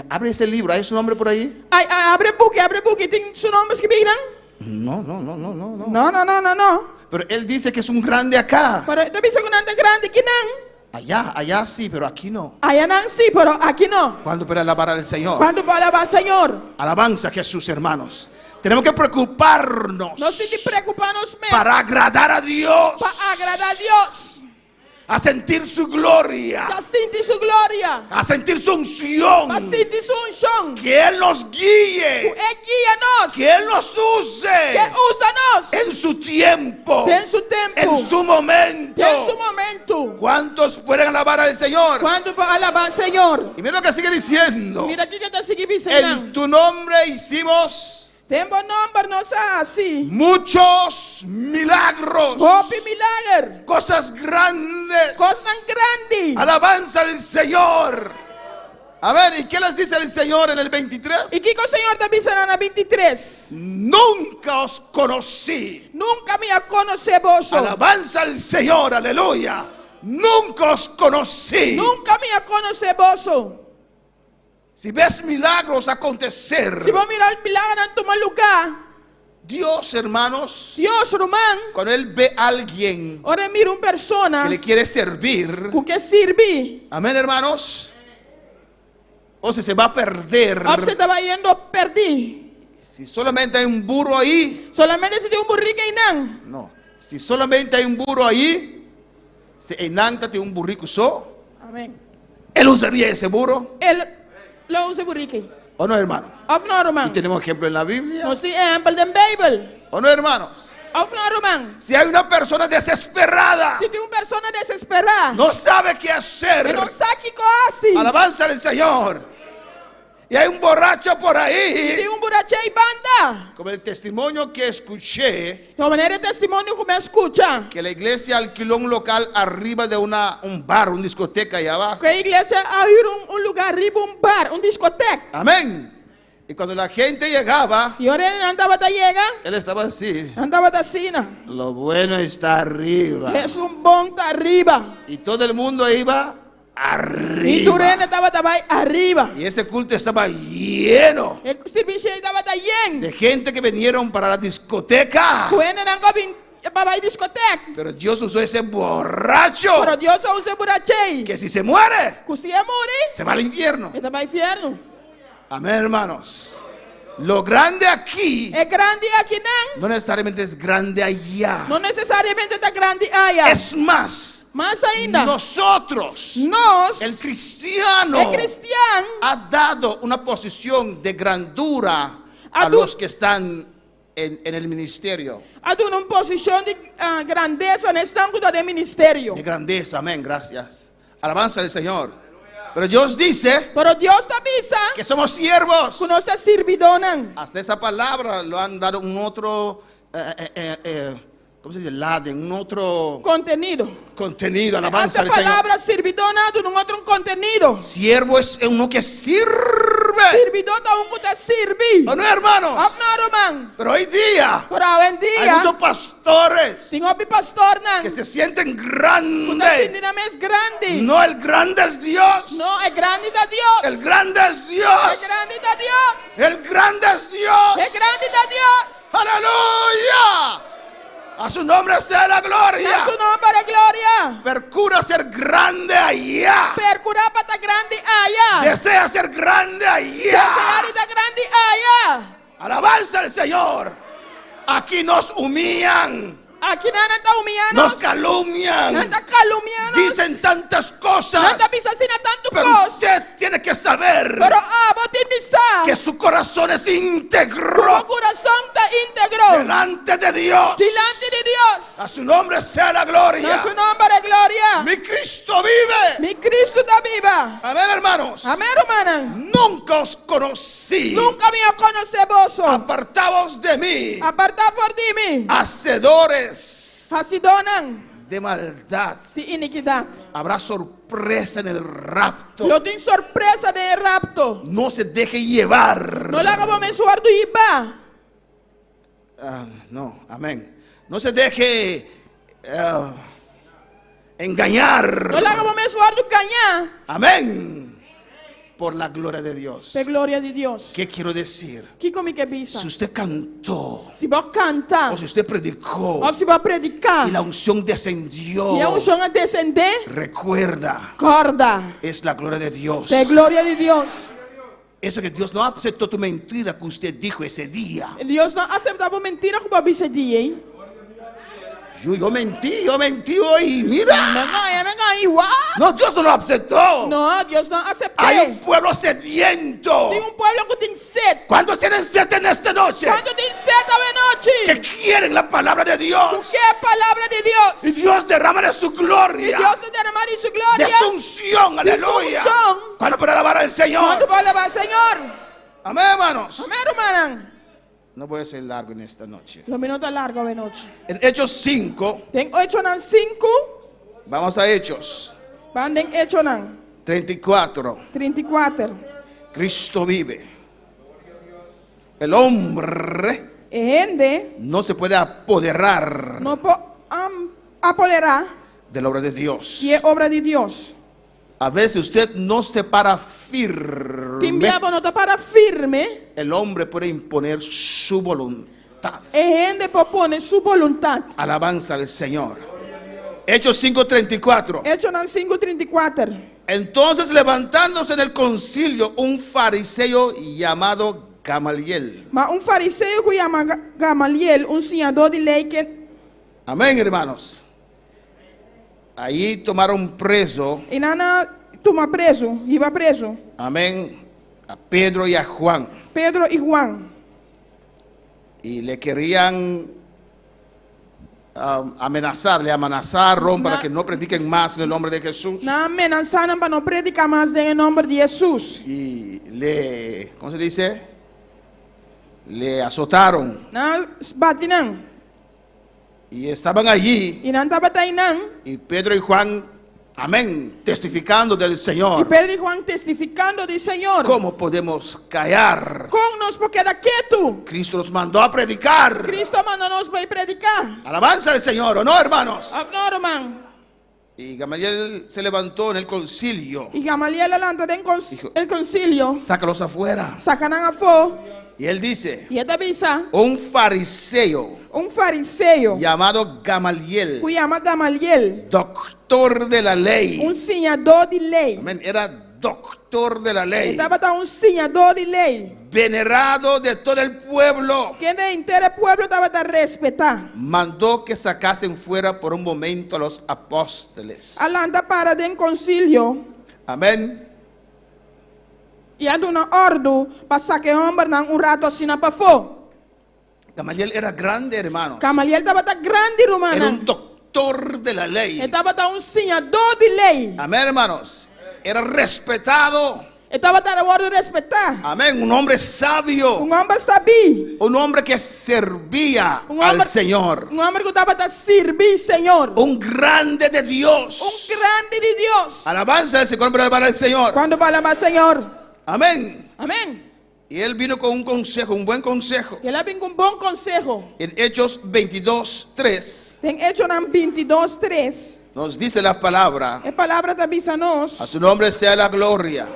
Abre ese libro. ¿Hay su nombre por ahí? Ai, abre book. Tem seu nome escrito não? No. Não. Pero él dice que es un grande acá. Pero deve ser grande grande aqui não. Allá sí, pero aquí no. Aí não sim, pero aqui não. Cuando para alabar al Señor. Quando vai alabar Senhor, Alabanza a Jesús, hermanos. Tenemos que preocuparnos nós temos que preocupar-nos mesmo para agradar a Dios, para agradar a Deus, a sentir su gloria, para sentir sua glória, a sentir su unción, para sentir sua unção. que Él nos guíe, Guia-nos, que Él nos que use usa-nos. en su tiempo, Tem seu tempo, en su momento. tem seu momento. ¿Cuántos pueden alabar al Señor? Quando vai alabar Senhor, Y mira lo que sigue diciendo. mira aqui que está seguindo En dizendo. tu nombre hicimos Tem bom nome, não assim. muchos milagros, Golpe milagre, cosas grandes. coisa grande. Alabanza al Señor. A ver, ¿y qué les dice el Señor en el 23? E que o Senhor está dizendo na 23? Nunca os conocí. Nunca me conhece vos. Alabanza al Señor, aleluya. Nunca os conocí. Nunca me conhece vos. Si ves milagros acontecer, Se vou mirar o milagre em tomar lugar, Dios, hermanos, Deus, romano, cuando Él ve a alguien ora mira uma persona que le quiere servir, que serve, amén, hermanos, o si se va a perder, ou você estava indo a perder. si solamente hay un burro ahí, Solamente se tem burrico aí não. no, si solamente hay un burro ahí, si enántate un burrico usó, Amém. Él usaría ese burro, Ele não usa burrico. ¿o no, hermano? Of não, Y romano. tenemos ejemplo en la Biblia, Nós temos exemplo da Bíblia. ¿o no, hermanos? Of nou, man. Si hay una persona desesperada, Se tem uma pessoa desesperada, no sabe qué hacer, que não sabe o que assim. alabanza al Señor. Y hay un borracho por Tem ahí, buraco e banda. como el testimonio que escuché, De maneira testemunho como escuta. que la iglesia alquiló un local arriba de un bar, una discoteca ahí abajo. Que a igreja abriu lugar arriba, bar, discoteca. Amén. Y cuando la gente llegaba, E ora ele andava da llega, él estaba así. andava da sina. Lo bueno está arriba. É bom tá arriba. Y todo el mundo iba E Turena arriba. estava arriba. Y ese culto estaba lleno O serviço estava da yen. de gente que vinieron para la discoteca. Quando não gobin para discoteca. Pero Dios usó ese borracho Pero Deus só usa buraco. que si se muere, Que se morrer, se va al infierno. ele vai inferno. Amén, hermanos. Lo grande aquí É grande aqui não. no necesariamente es grande allá. Não necessariamente tá grande allá. Es más, Mas ainda, nosotros, nós, el cristiano, é cristiano, ha dado una posición de grandura a Adu- los que están en el ministerio. há uma posição de grandeza nesse âmbito do ministério. De grandeza, amén, gracias. Alabanza al Señor. Pero Dios dice Pero Deus te avisa que somos siervos. que nós é servidores. Hasta esa palabra lo han dado un otro, ¿cómo se dice? Laden, un otro Contenido. contenido. Alabanza Essa al Señor. palavra servidor dá um outro contenido. Siervo es uno que sirve. Servidor dá que te serve. ¿O no, hermanos? Abnaro man. Pero hoy día Pero hoje em hay dia, muchos pastores tem um pastor que não. se sienten Que grandes. está mais grande. No, el grande es Dios. Não, é grande da Deus. El grande es É Dios. grande da Deus. El grande es Dios. É grande da Deus. Aleluya. A su nombre sea la gloria. Nosso nome para glória. Procura ser grande allá. Percurar para grande allá. Desea ser grande allá. Desear da grande allá. Alabanza al Señor. Aquí nos humillan, Aqui não está humilhando. nos Não calumnian, está calumniando. dicen tantas Não cosas. está pisando tanto Pero coisa. usted tiene que saber Pero vou te dizer que su corazón es que o íntegro coração está íntegro delante de Dios. delante de Deus. A su nombre sea la gloria. Nosso nome para glória. Mi Cristo vive. Mi Cristo está viva. Amén, hermanos. Amém, hermana. Nunca os conocí. Nunca me conhece vos. Apartaos de mí, Apartar por de mim. hacedores Hasidonan de maldad. de iniquidade. Habrá sorpresa en el rapto. Lo tem surpresa de rapto. No se deje llevar. Não laga vou mensuar do Iba. No, amén. No se deje engañar. Não laga vou mensuar do Canhá. Amén. Por la gloria de Dios. De glória de Deus. ¿Qué quiero decir? Que como que bisa? Si usted cantó Se vou cantar, o si usted predicó ou se vou predicar, y la unción descendió, e a unção a descender, recuerda, corda. es la gloria de Dios. De glória de Deus. Eso que Dios no aceptó tu mentira que usted dijo ese día. Deus não aceitava mentira como a bisa dia, hein? Yo mentí hoy, mira. Igual. No, Dios no lo aceptó. Não, Deus não aceitou. Hay un pueblo sediento. Tem povo que tem sede. ¿Cuántos tienen sed en esta noche? Quando tem sede à noite, Que quieren la palabra de Dios. que é a palavra de Deus. Y Dios derrama de su E gloria, Deus te derramar em sua de glória. su unción, aleluya. unción. ¿Cuándo para alabar al Quando Señor? vai levar, Senhor. Amén, hermanos. Amém, irmã. No voy a ser largo en esta noche. Los minutos largos de noite. En Hechos 5, Tem 8 nan 5. vamos a Hechos Van den 8 nan 34. 34. Cristo vive. El hombre E gente no se puede apoderar não pode apoderar de la obra de Dios. que é obra de Deus. A veces usted no se para Quem firme. diabo não está para firme. El hombre puede imponer su voluntad. E gente propõe sua vontade. Alabanza al Señor. Hechos 5:34. 8 nan 5, 34. Entonces, levantándose en el concilio un fariseo llamado Gamaliel. Mas fariseu que chama Gamaliel, senador de lei que Amén, hermanos. Ahí tomaron preso, e nana toma preso, iba preso. amén, a Pedro y a Juan. Pedro e Juan. Y le querían amenazaron para Na- que no prediquen más en el nombre de Jesús. Na amenazaram para não predicar mais em nome de Jesus. Y le, ¿cómo se dice? Le azotaron. Na batinan. Y estaban allí. E não estava tainan. Y Pedro y Juan, amén, testificando del E Señor. Pedro e Juan testificando do Senhor. ¿Cómo podemos callar? Com nós porque era quieto. Cristo nos mandó a predicar. Cristo mandou nós para ir predicar. Alabanza al Señor, ¿o no, hermanos? Afinal, irmão. Y Gamaliel se levantó en el concilio. E Gamaliel levanta el concílio. Sácalos afuera. Sacanang a fo. Y él dice, E ele avisa. un fariseo Fariseu. llamado Gamaliel, Que chama Gamaliel. doctor de la ley. Senhador de lei. Amén, era doctor de la ley. Estava senhador de lei. Venerado de todo el pueblo. Que de inteiro pueblo estava a respeitar. Mandó que sacasen fuera por un momento a los apóstoles. Alanda para den concílio. Amén. E anda uma ordem para sacar homem rato assim para fo. Gamaliel era grande, hermanos. Gamaliel estava grande, Era romana. un doctor de la lei. Estava senhador de lei. Amén, hermanos. Era respetado. Estava a ordem de respeitar. Amén. Un hombre sabio. Homem sabia. Un hombre que servía Un al hombre- Señor. Homem que estava a servir Senhor. Un grande de Dios. Grande de Deus. Alabanza al Señor para el Señor. Quando fala Senhor. Amén. Amém. Y él vino con un consejo, un buen consejo. E ela vem com bom consejo. En Hechos 22:3 Tem Hecho 22:3. nos dice la palabra: A palavra da avisa nós. a su nombre sea la gloria.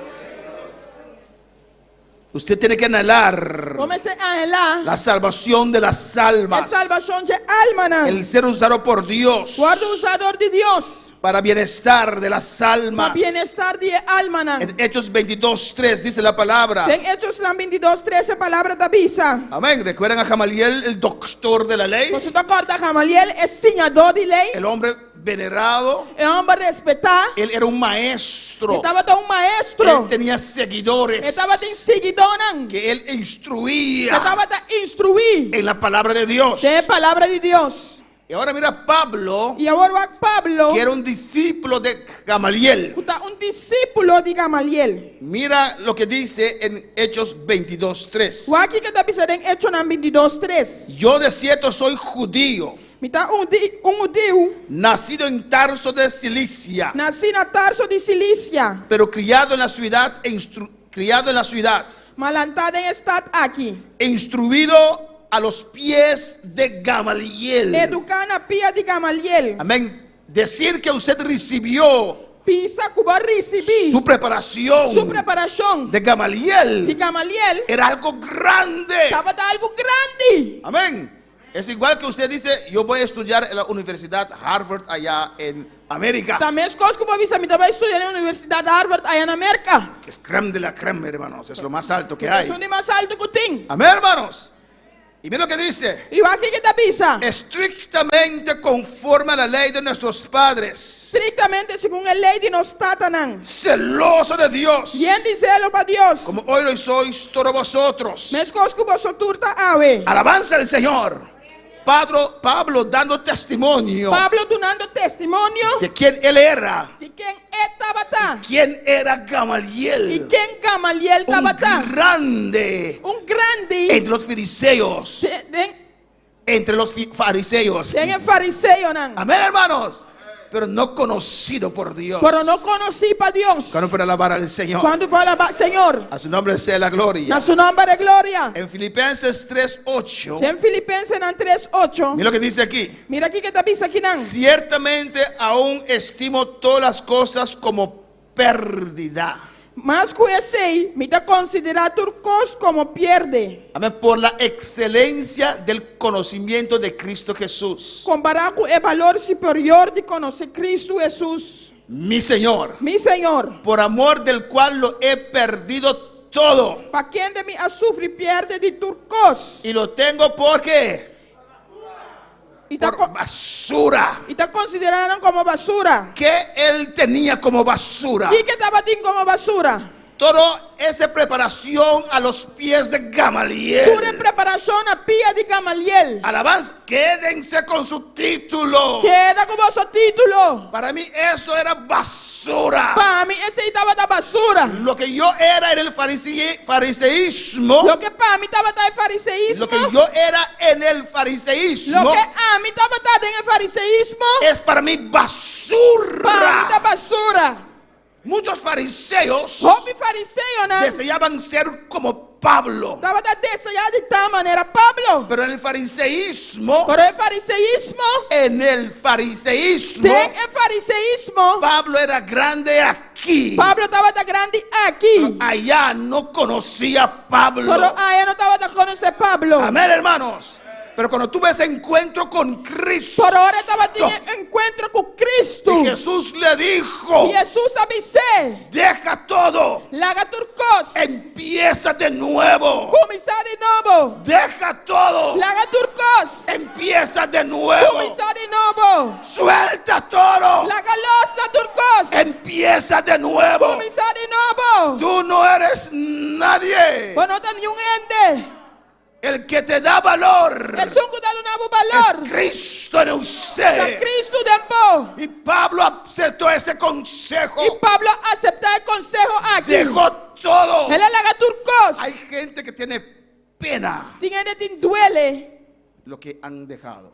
Usted tiene que anhelar Comece a elar. la salvación de las A almas. salvação de alma. Não. El ser usado por Dios Guarda o usador de Deus. para bienestar de las Para almas. bem-estar de alma. Não. En Hechos 22:3 dice la palabra. Tem Hechos 22:3. A palavra da avisa. Amén. ¿Recuerdan a Gamaliel, el doctor de la ley? Você está corta Gamaliel é senhador de lei. El hombre venerado. É homem respeitar. Él era un maestro. Estava maestro. Él tenía seguidores Estava seguidor. Não. que él instruía Estava instruir. en la palabra de Dios. De palavra de Deus. Y ahora mira Pablo, E agora Pablo. que era un discípulo de Gamaliel. Discípulo de Gamaliel. Mira lo que dice en Hechos 22:3. O aqui que está pensando em Hechos 22:3. Yo de cierto soy judío, Me tá judeu, nacido en Tarso de Cilicia, nasci na Tarso de Cilícia, pero criado en la ciudad, criado en la ciudad, malantado em estado aqui. e instruido a los pies de Gamaliel. Educar na pia de Gamaliel. Amén. Decir que usted recibió Pensa que vai receber su preparación sua preparação de de Gamaliel Gamaliel. era algo grande. Estava algo grande. Amén. Es igual que usted dice, yo voy a estudiar en la Universidad Harvard allá en América. Também as coisas que eu vou avisar, me estava estudando na Universidade de Harvard, aí na América. Que es creme de la creme, hermanos. Es lo más alto que hay. São de mais alto que tem. Amén, hermanos. Y mira lo que dice. E o aqui que está pensa. Estrictamente conforme a la ley de nuestros padres. Estrictamente segundo a lei de nós tatanang. Celoso de Dios. Bien dizelo para Deus. Como hoy lo sois todos vosotros. Mas coisas que você turta awe. Alabanza al Señor. Pablo dando testimonio Pablo donando testemunho de quién él era. de quem estava tá. ¿Quién era E Gamaliel? quem Gamaliel Un estava tá. grande Grande. entre los fariseos. Entre los fariseos. Tem fariseu não. Amén, hermanos. Pero no conocido por Dios. Pero não conheci para Deus. Cuando para alabar al Señor. Quando para alabar Senhor. A su nombre sea la gloria. Na seu nome de glória. En Filipenses 3:8. Tem Filipenses 3:8. Mira lo que dice aquí. Mira aqui que está pensando aqui não. Ciertamente aún estimo todas las cosas como pérdida. Mas conhecei, me dá considerar turcos como pierde. Amén. Por la excelencia del conocimiento de Cristo Jesús. Comparar com o valor superior de conhecer Cristo Jesus. Mi Señor. Mi Senhor. Por amor del cual lo he perdido todo. Para quem de mim a sufre pierde de turcos. Y lo tengo porque E está por basura. considerando como basura. ¿Qué él tenía como basura? O que estava tendo como basura? Toda esa preparación a los pies de Tudo Gamaliel. preparação a pia de Gamaliel. Alabanza, quédense con su título. Queda com o vosso título. Para mí eso era basura. Para mim, esse aí estava da basura. Lo que yo era en el fariseísmo, Lo que para mim estava da fariseísmo. lo que yo era en el Lo fariseísmo que a mim estava dando em fariseísmo. es para mí Para mim basura. da basura. Muchos fariseos Houve fariseu, né? deseaban ser como Pablo, Estava da desejado de tal maneira Pablo. pero en el fariseísmo, Porém, fariseísmo. en el fariseísmo, Tem é fariseísmo. Pablo era grande aquí, Pablo estava da grande aqui. allá no conocía a Pablo. Pero aí não estava da conhecer Pablo. Amén, hermanos. Pero cuando tuve ese encuentro con Cristo, Por ahora estava tendo encontro com Cristo. y Jesús le dijo, E Jesus avisou. deja todo, Larga turcos. empieza de nuevo, Começar de novo. deja todo, Larga turcos. empieza de nuevo, Começar de novo. suelta todo, Larga los da turcos. empieza de nuevo. Começar de novo. Tú no eres nadie. Mas não tem nenhum ende. El que te da valor É só que dá um novo valor. es Cristo en Da usted. Cristo tempo. Y Pablo aceptó ese consejo. E Pablo aceitou o conselho aqui. Dejó todo. Ele larga turcos. Hay gente que tiene pena Tem gente que duele. lo que han dejado.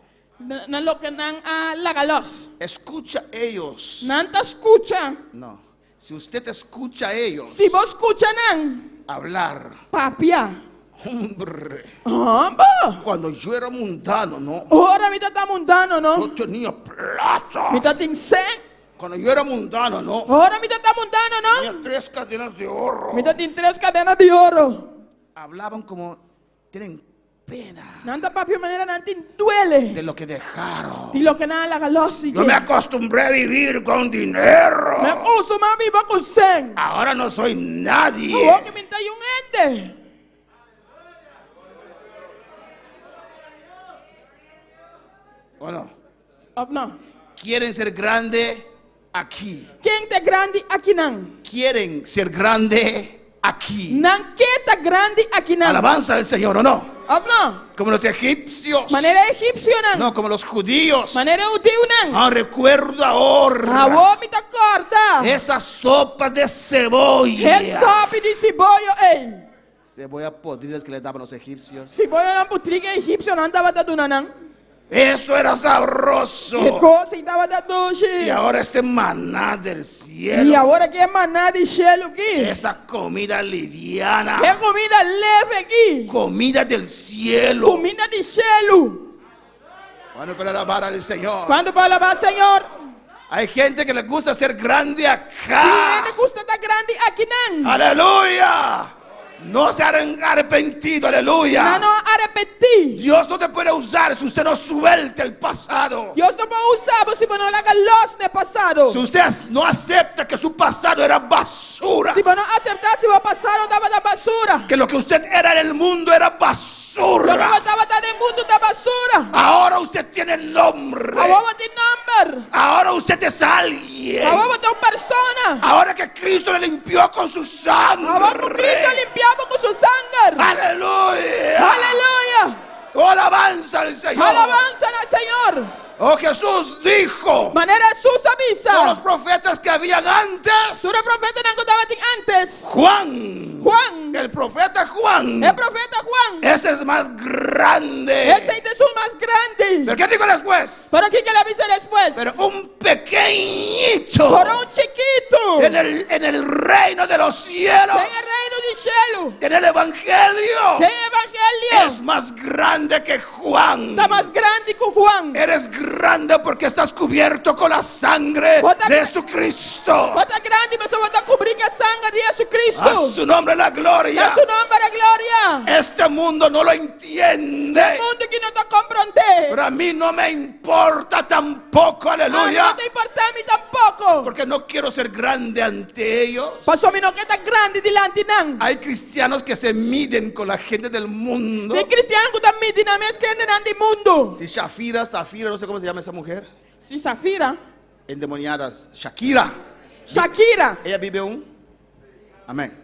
Na lo que não larga los. Escucha ellos. Não te escucha. No. Si usted escucha a ellos Se você escuta não. hablar, Papia. hombre, Amba. cuando yo era mundano, no, Ora me tá mundano, no não? tenía plata. Me tá tem 100. Cuando yo era mundano, no, Ora me tá mundano, não? tenía 3 cadenas de oro. Me tá tem 3 cadenas de ouro. Hablaban como tienen pena Não tá papia maneira não tem duele. de lo que dejaron. De lo que não larga los. Yo me acostumbré a vivir con dinero. Me acostuma a viver com 100. Ahora no soy nadie. O que me tá ende. Bueno, Of não? quieren ser grande aquí. Quem tá grande aqui não? Quieren ser grande aquí. Não que tá grande aqui não? Alabanza al Señor, ¿o no? Of não? Como los egipcios. Maneira egípcio não? No, como los judíos. Maneira judeu não? Ah, recuerdo ahora A me tá corta. esa sopa de cebolla. É sopa de cebola, ei. Cebolla podridas que le daban los egipcios. Cebola não putriga egípcio não tava dando não. Eso era sabroso. Que coisa estava dando Y hoje. ahora este maná del E cielo. agora que é maná de gelo aqui. Esa comida liviana. É comida leve aqui. Comida del cielo. Comida de gelo. Bueno, para alabar al Señor. Quando para alabar Senhor. Hay gente que le gusta ser grande E acá. ele custa estar grande aqui não. Aleluya. No se han arrepentido. Aleluya. Não arrepentir. Dios no te puede usar si usted no suelta el pasado. Deus não pode usar você para não largar los no passado. Si usted no acepta que su pasado era basura. Se você não aceitar se o passado estava da basura. Que lo que usted era en el mundo era Lo que basura. estava no mundo da basura. Ahora usted tiene nombre. Agora tem number. Ahora usted es alguien. Agora tem persona. Ahora que Cristo le limpió con su Agora com Cristo sangre. limpiamos com seu sangue. Aleluya. Aleluia. Oh, alabanza al Señor. Alabanza al Senhor. Oh, Jesús dijo. Maneira Jesus Todos los avisa. profetas que habían antes. Tu profeta não contava antes. Juan. Juan. El profeta Juan. El profeta Juan. Este es más grande. Esse é Jesus mais grande. ¿Pero qué dijo después? Pero que ele avisa depois. Pero un pequeñito Por chiquito. en el reino de los cielos, Tem o reino de gelo. en el evangelio, Tem evangelho. es más grande que Juan. Está mais grande que Juan. Eres grande porque estás cubierto con la sangre Bota- de Jesucristo. Quanta grande pessoa está cobrir com a sangue de Jesus Cristo. A su nombre la A gloria. su nome a glória. Este mundo no lo entiende, Mundo que não está compreendendo. pero a mí no me importa tampoco, aleluya, Não te importa a mim tampouco. porque no quiero ser grande ante ellos. Pastor, mi não quer estar grande delante não. Hay cristianos que se miden con la gente del mundo. Tem cristiano que está medindo a minha esquerda no mundo. Si Zafira, no sé cómo se llama esa mujer, Se Safira, endemoniada, Shakira, Shakira, ella vive un, amén,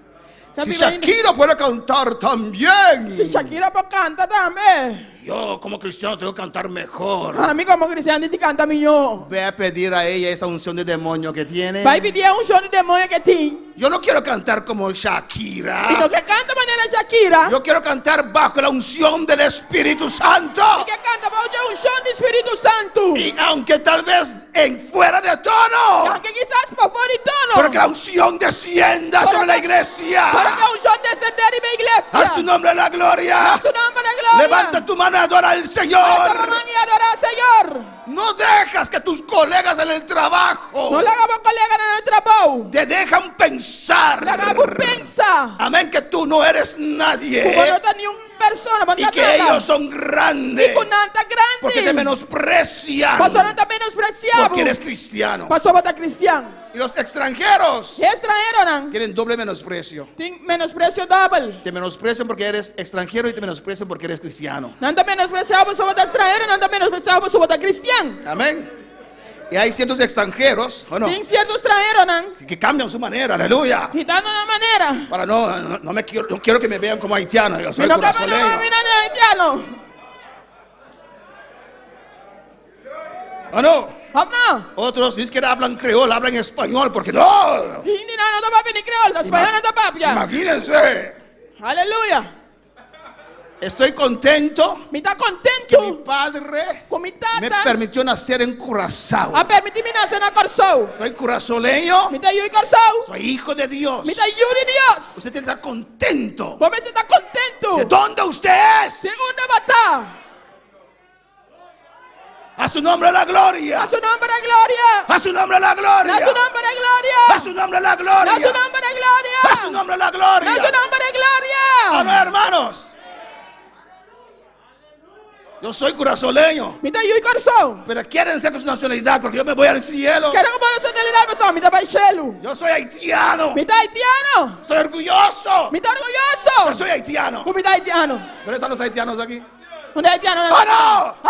Sabi Si ba yun? Shakira puede cantar también, Si Shakira pa canta también. yo como cristiano tengo que cantar mejor. A mí como cristiano ti canta minyo. Ve a pedir a ella esa unción de demonio que tiene. Vai pedir un show de demonio que ti. Yo no quiero cantar como Y lo Shakira. que canta manera Shakira. Yo quiero cantar bajo la unción del Espíritu Santo. Y que canta bajo un show de Espíritu Santo. Y aunque tal vez en fuera de Y tono, aunque quizás por fuera y tono. pero que la unción descienda sobre la Para que iglesia. un show descender y mi iglesia. A su nombre la gloria. A su nombre de gloria. Levanta tu mano y adora al Levanta la Señor. mano y adora al Señor. No dejas que tus colegas en el trabajo No le hagamos colega en el trabajo. te dejan pensar. Le hagamos pensar. Amén, que tú no eres nadie. Como no está ni una persona. Y que ellos son grandes. Y con tanta grande. Porque te menosprecian. Pasó no está menospreciado. Porque eres cristiano. Pasó bata cristiano. Y los extranjeros Y extranjero, tienen doble menosprecio. tienen menosprecio double. Te menosprecian porque eres extranjero y te menosprecian porque eres cristiano. No anda menospreciado por bata extranjero, no anda menospreciado por bata cristiano. Amén. Y hay ciertos extranjeros, bueno, Tienen ciertos extranjeros, que cambian su manera, aleluya. quitando una manera. Para no quiero que me vean como haitiano, yo soy No para curazoleño. haitiano. ¿O no? No. Otros ni siquiera hablan creol, hablan español, porque no. Hindi na no papi ni creol, das pa na papia. Imagínense. Aleluya. Estoy contento Me está que mi contento padre con mi me tata. permitió nacer en Curazao. A permitirme nacer na Corsou. Soy curazoleño, Me está yo y Corsou. soy hijo de Dios. Me está yo de Dios. Usted tiene que estar contento. Vos me está contento. ¿De dónde usted es? Segunda batalla. A su nombre la gloria. A su nombre de gloria. A su nombre la A gloria. su nombre de gloria. A su nombre la gloria. A su nombre de gloria. A su nombre la gloria. A su nombre de ¿O no, gloria. hermanos? Yo soy curazoleño. Me está yo y Corsou. Pero quieren ser con su nacionalidad porque yo me voy al cielo. Quero que você dele dar pessoal, me dá baixelo. Yo soy haitiano. Me dá haitiano. Soy orgulloso. Me dá Yo orgulhoso. soy haitiano. Me dá haitiano. ¿Dónde están los haitianos aquí? Onde é haitiano? ¡Oh, no!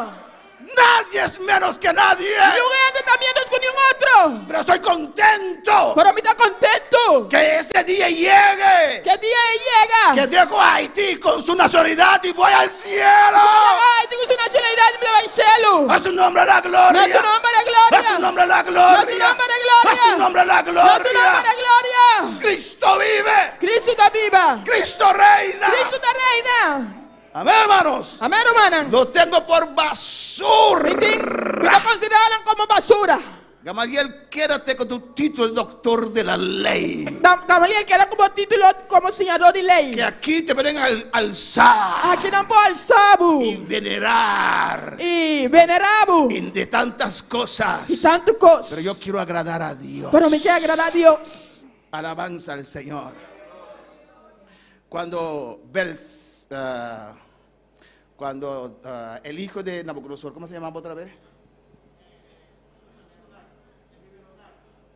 No. Nadie es menos que nadie. E o gente também não com nenhum outro. Pero estoy contento Pero me está contento. que ese día llegue. Que dia ele Que chega. dejo a Haití con su nacionalidad y voy al cielo. Ai, tem sua nacionalidade, me dá baixelo. A su nombre la gloria. A su nombre de gloria. A su nombre la A gloria. su nombre de gloria. A su nombre la A su nombre gloria. de gloria. Cristo vive. Cristo da viva. Cristo reina. Cristo da reina. Amén, hermanos. Amém, hermana. Lo tengo por basura. Me está considerando como basura. Gamaliel, quédate con tu título de doctor de la ley. Gamaliel queda como título como senador de lei. Que aquí te pueden alzar Aqui não pode sabo y venerar e venerabo de tantas cosas. e tanto coisa. Pero yo quiero agradar a Dios. Pero me quer agradar a Deus. Alabanza al Señor. Cuando el hijo de Nabucodonosor, ¿cómo se llamaba otra vez?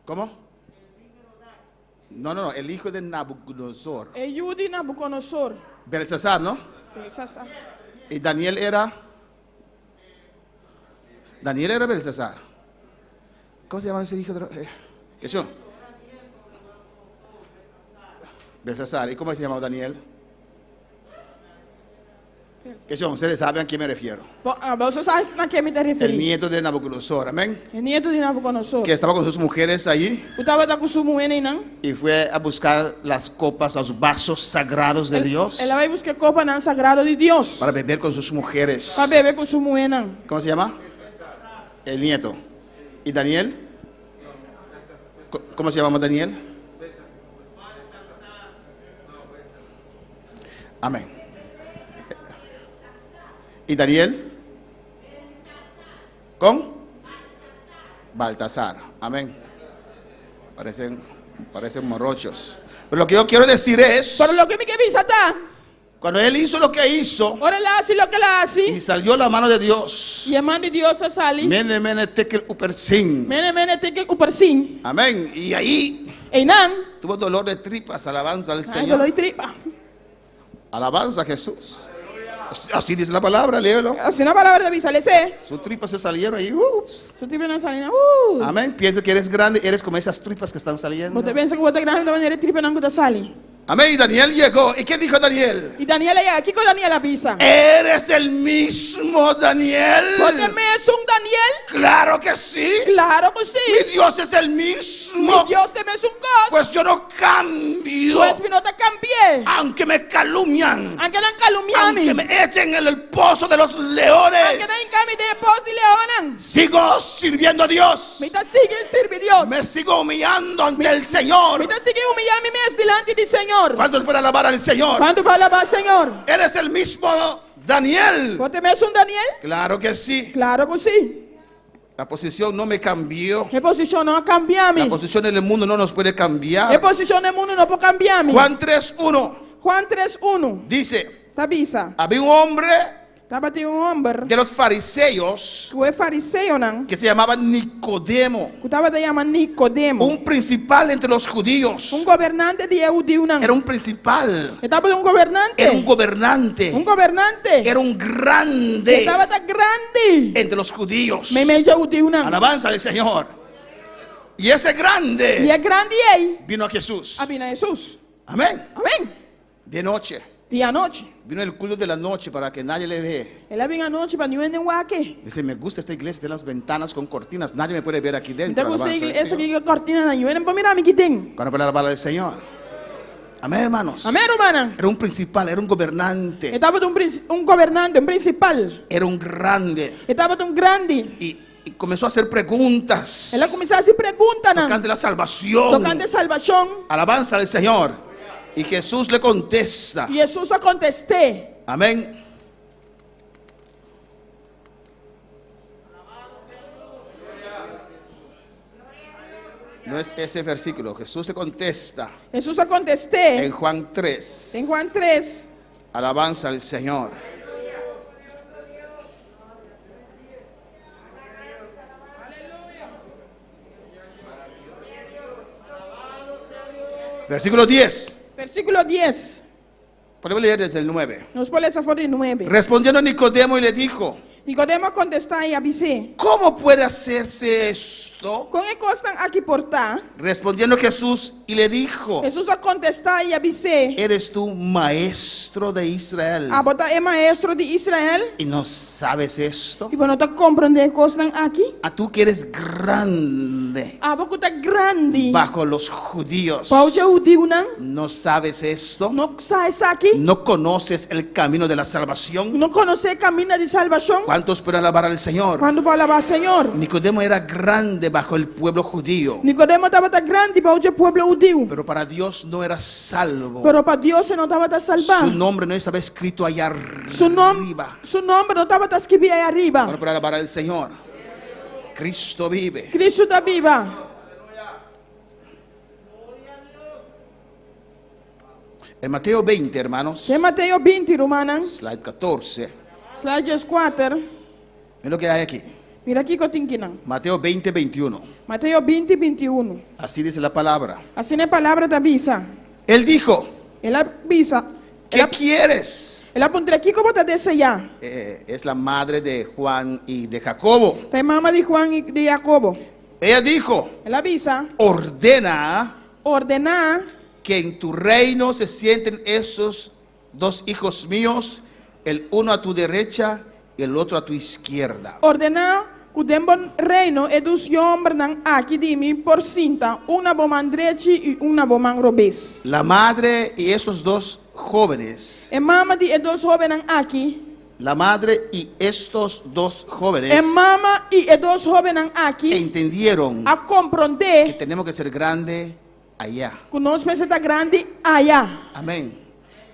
¿Cómo? No, el hijo de Nabucodonosor. E Yudi Nabucodonosor. Belsasar, ¿no? Belsasar. Y Daniel era Belsasar. ¿Cómo se llama ese hijo de ¿qué son? Belsasar. ¿Y cómo se llamaba Daniel? ¿Qué son? Ustedes saben a quién me refiero. Você sabe a quem me está El referindo? nieto de Nabucodonosor, amén. O nieto de Nabucodonosor. Que estaba con sus mujeres allí Eu estava com sua mulher, não? y fue a buscar las copas, los vasos sagrados de Dios Ela vai buscar copa no sagrado de Deus. para beber con sus mujeres. Para beber com sua mulher, não? ¿Cómo se llama? El nieto. ¿Y Daniel? ¿Cómo se llama Daniel? Amén. ¿Y Daniel? ¿Con? Baltasar. Amén. Parecen morochos. Pero lo que yo quiero decir es, Pero lo que me quer pensar tá? cuando él hizo lo que hizo Ora ela hace lo que ela hace. y salió la mano de Dios, E a mão de Deus sale. mene mene tekel upersin. Mene tem que o sim. Amén. Y ahí E não. tuvo dolor de tripas. Alabanza al Ai, dolor Señor. e tripa. Alabanza a Jesús. Así dice la palabra, léelo. Assim na palavra da Bíblia, você. Sus tripas se salieron ahí. Su tripa não sale, não. Amén. Piensa que eres grande, eres como esas tripas que están saliendo. Você pensa que você é grande da maneira tripa não que sale. Amén. Y Daniel llegó. ¿Y qué dijo Daniel? Y Daniel llega aquí con Daniel avisa. ¿Eres el mismo Daniel? ¿Porque me es un Daniel? Claro que sí. Claro que sí. Mi Dios es el mismo. Mi Dios te me es un Dios. Pues yo no cambio. Pues no te cambié. Aunque me calumnian. Aunque no calumniami. Aunque me echen en el pozo de los leones. Aunque no encami de post y leonan. Sigo sirviendo a Dios. Me te siguen sirve Dios. Me sigo humillando ante el Señor. Me te siguen humillando mi mes delante del Señor. ¿Cuánto es para alabar al Señor? ¿Cuánto para alabar al Señor? ¿Eres el mismo Daniel? ¿Vos te ves un Daniel? Claro que sí. Claro que sí. La posición no me cambió. ¿Qué posición no cambia La posición en el mundo no nos puede ¿Qué cambiar. posición del mundo no puede cambiar? Juan 3:1 Juan 3:1. dice: Te avisa. había un hombre Estaba un hombre de los fariseos que fue fariseo, ¿no? que se llamaba Nicodemo, Que estaba te llama Nicodemo. un principal entre los judíos. Un gobernante de judío, ¿no? Era un principal, Estaba un gobernante. era un gobernante, Un gobernante. era un grande Estaba tan grande. entre los judíos. Me medio judío, ¿no? Alabanza al Señor. Y ese Y grande es grande ahí. vino a Jesús. Vino Jesús. Amén. Amén. De noche. Día noche. Vino el culto de la noche para que nadie le vea. Él vino anoche para no entender qué. Dice: me gusta esta iglesia de las ventanas con cortinas. Nadie me puede ver aquí Te dentro. gusta Alabanza al esa Señor. que cortina na yuenen para mirar mi quitín. Cuando para alabar al Señor. Amén, hermanos. Amén, hermana. Era un principal, era un gobernante, Estaba un gobernante, un principal. era un grande. Estaba un grande. Y comenzó a hacer preguntas. Él comenzó a hacer preguntas, ¿no? Tocante la salvación. Tocante salvación. Alabanza al Señor. Y Jesús le contesta. Y Jesús contesté. Amén. No es ese versículo. Jesús le contesta Jesús contesté. en Juan 3. En Juan 3. Alabanza al Señor. Versículo 10. Versículo 10. Podemos leer desde el 9. Nos pone esa foto de 9. Respondiendo Nicodemo y le dijo: Nicodemo contesta y avisé. ¿cómo puede hacerse esto? ¿Con qué costan aquí portar? Respondiendo Jesús y le dijo: Jesús contesta y avisé. ¿eres tú maestro de Israel A botar el maestro de Israel. y no sabes esto? Y bueno, te comprende qué costan aquí. A tú que eres grande A vos que estás grande. bajo los judíos, Pauja judío, ¿no? ¿no sabes esto? No sabes aquí. ¿No conoces el camino de la salvación? No conoce el camino de salvación. ¿Cuántos pueden alabar al Señor? Cuando para alabar al Señor. Nicodemo era grande bajo el pueblo judío, Nicodemo estaba tan grande para el pueblo judío. pero para Dios no era salvo. Pero para Dios se no estaba tan salvado. Su nombre no estaba escrito allá Su arriba. nombre no estaba tan escrito ahí arriba. Bueno, para alabar al Señor. Cristo vive. Cristo está viva. En Mateo 20, hermanos, De Mateo 20, romana. slide 14. Slides 4. Miren lo que hay aquí. Mira aquí cotinquina. Mateo 20, 21. Mateo 20, 21. Así dice la palabra. Así en palabra te avisa. Él dijo: Él avisa. ¿qué quieres? Él apunta aquí como te dice ya. Es la madre de Juan y de Jacobo. La mamá de Juan y de Jacobo. Ella dijo: Él avisa. ordena Ordena que en tu reino se sienten esos dos hijos míos, el uno a tu derecha y el otro a tu izquierda. ordena que dentro reino edus yombran aquí de mí por cinta una boman derecha y una boman robes. La madre y esos dos jóvenes, Mamá de dos jóvenes aquí. la madre y estos dos jóvenes Mamá y dos jóvenes aquí. entendieron A que comprender tenemos que ser grande allá. que nos está grande allá. Amén.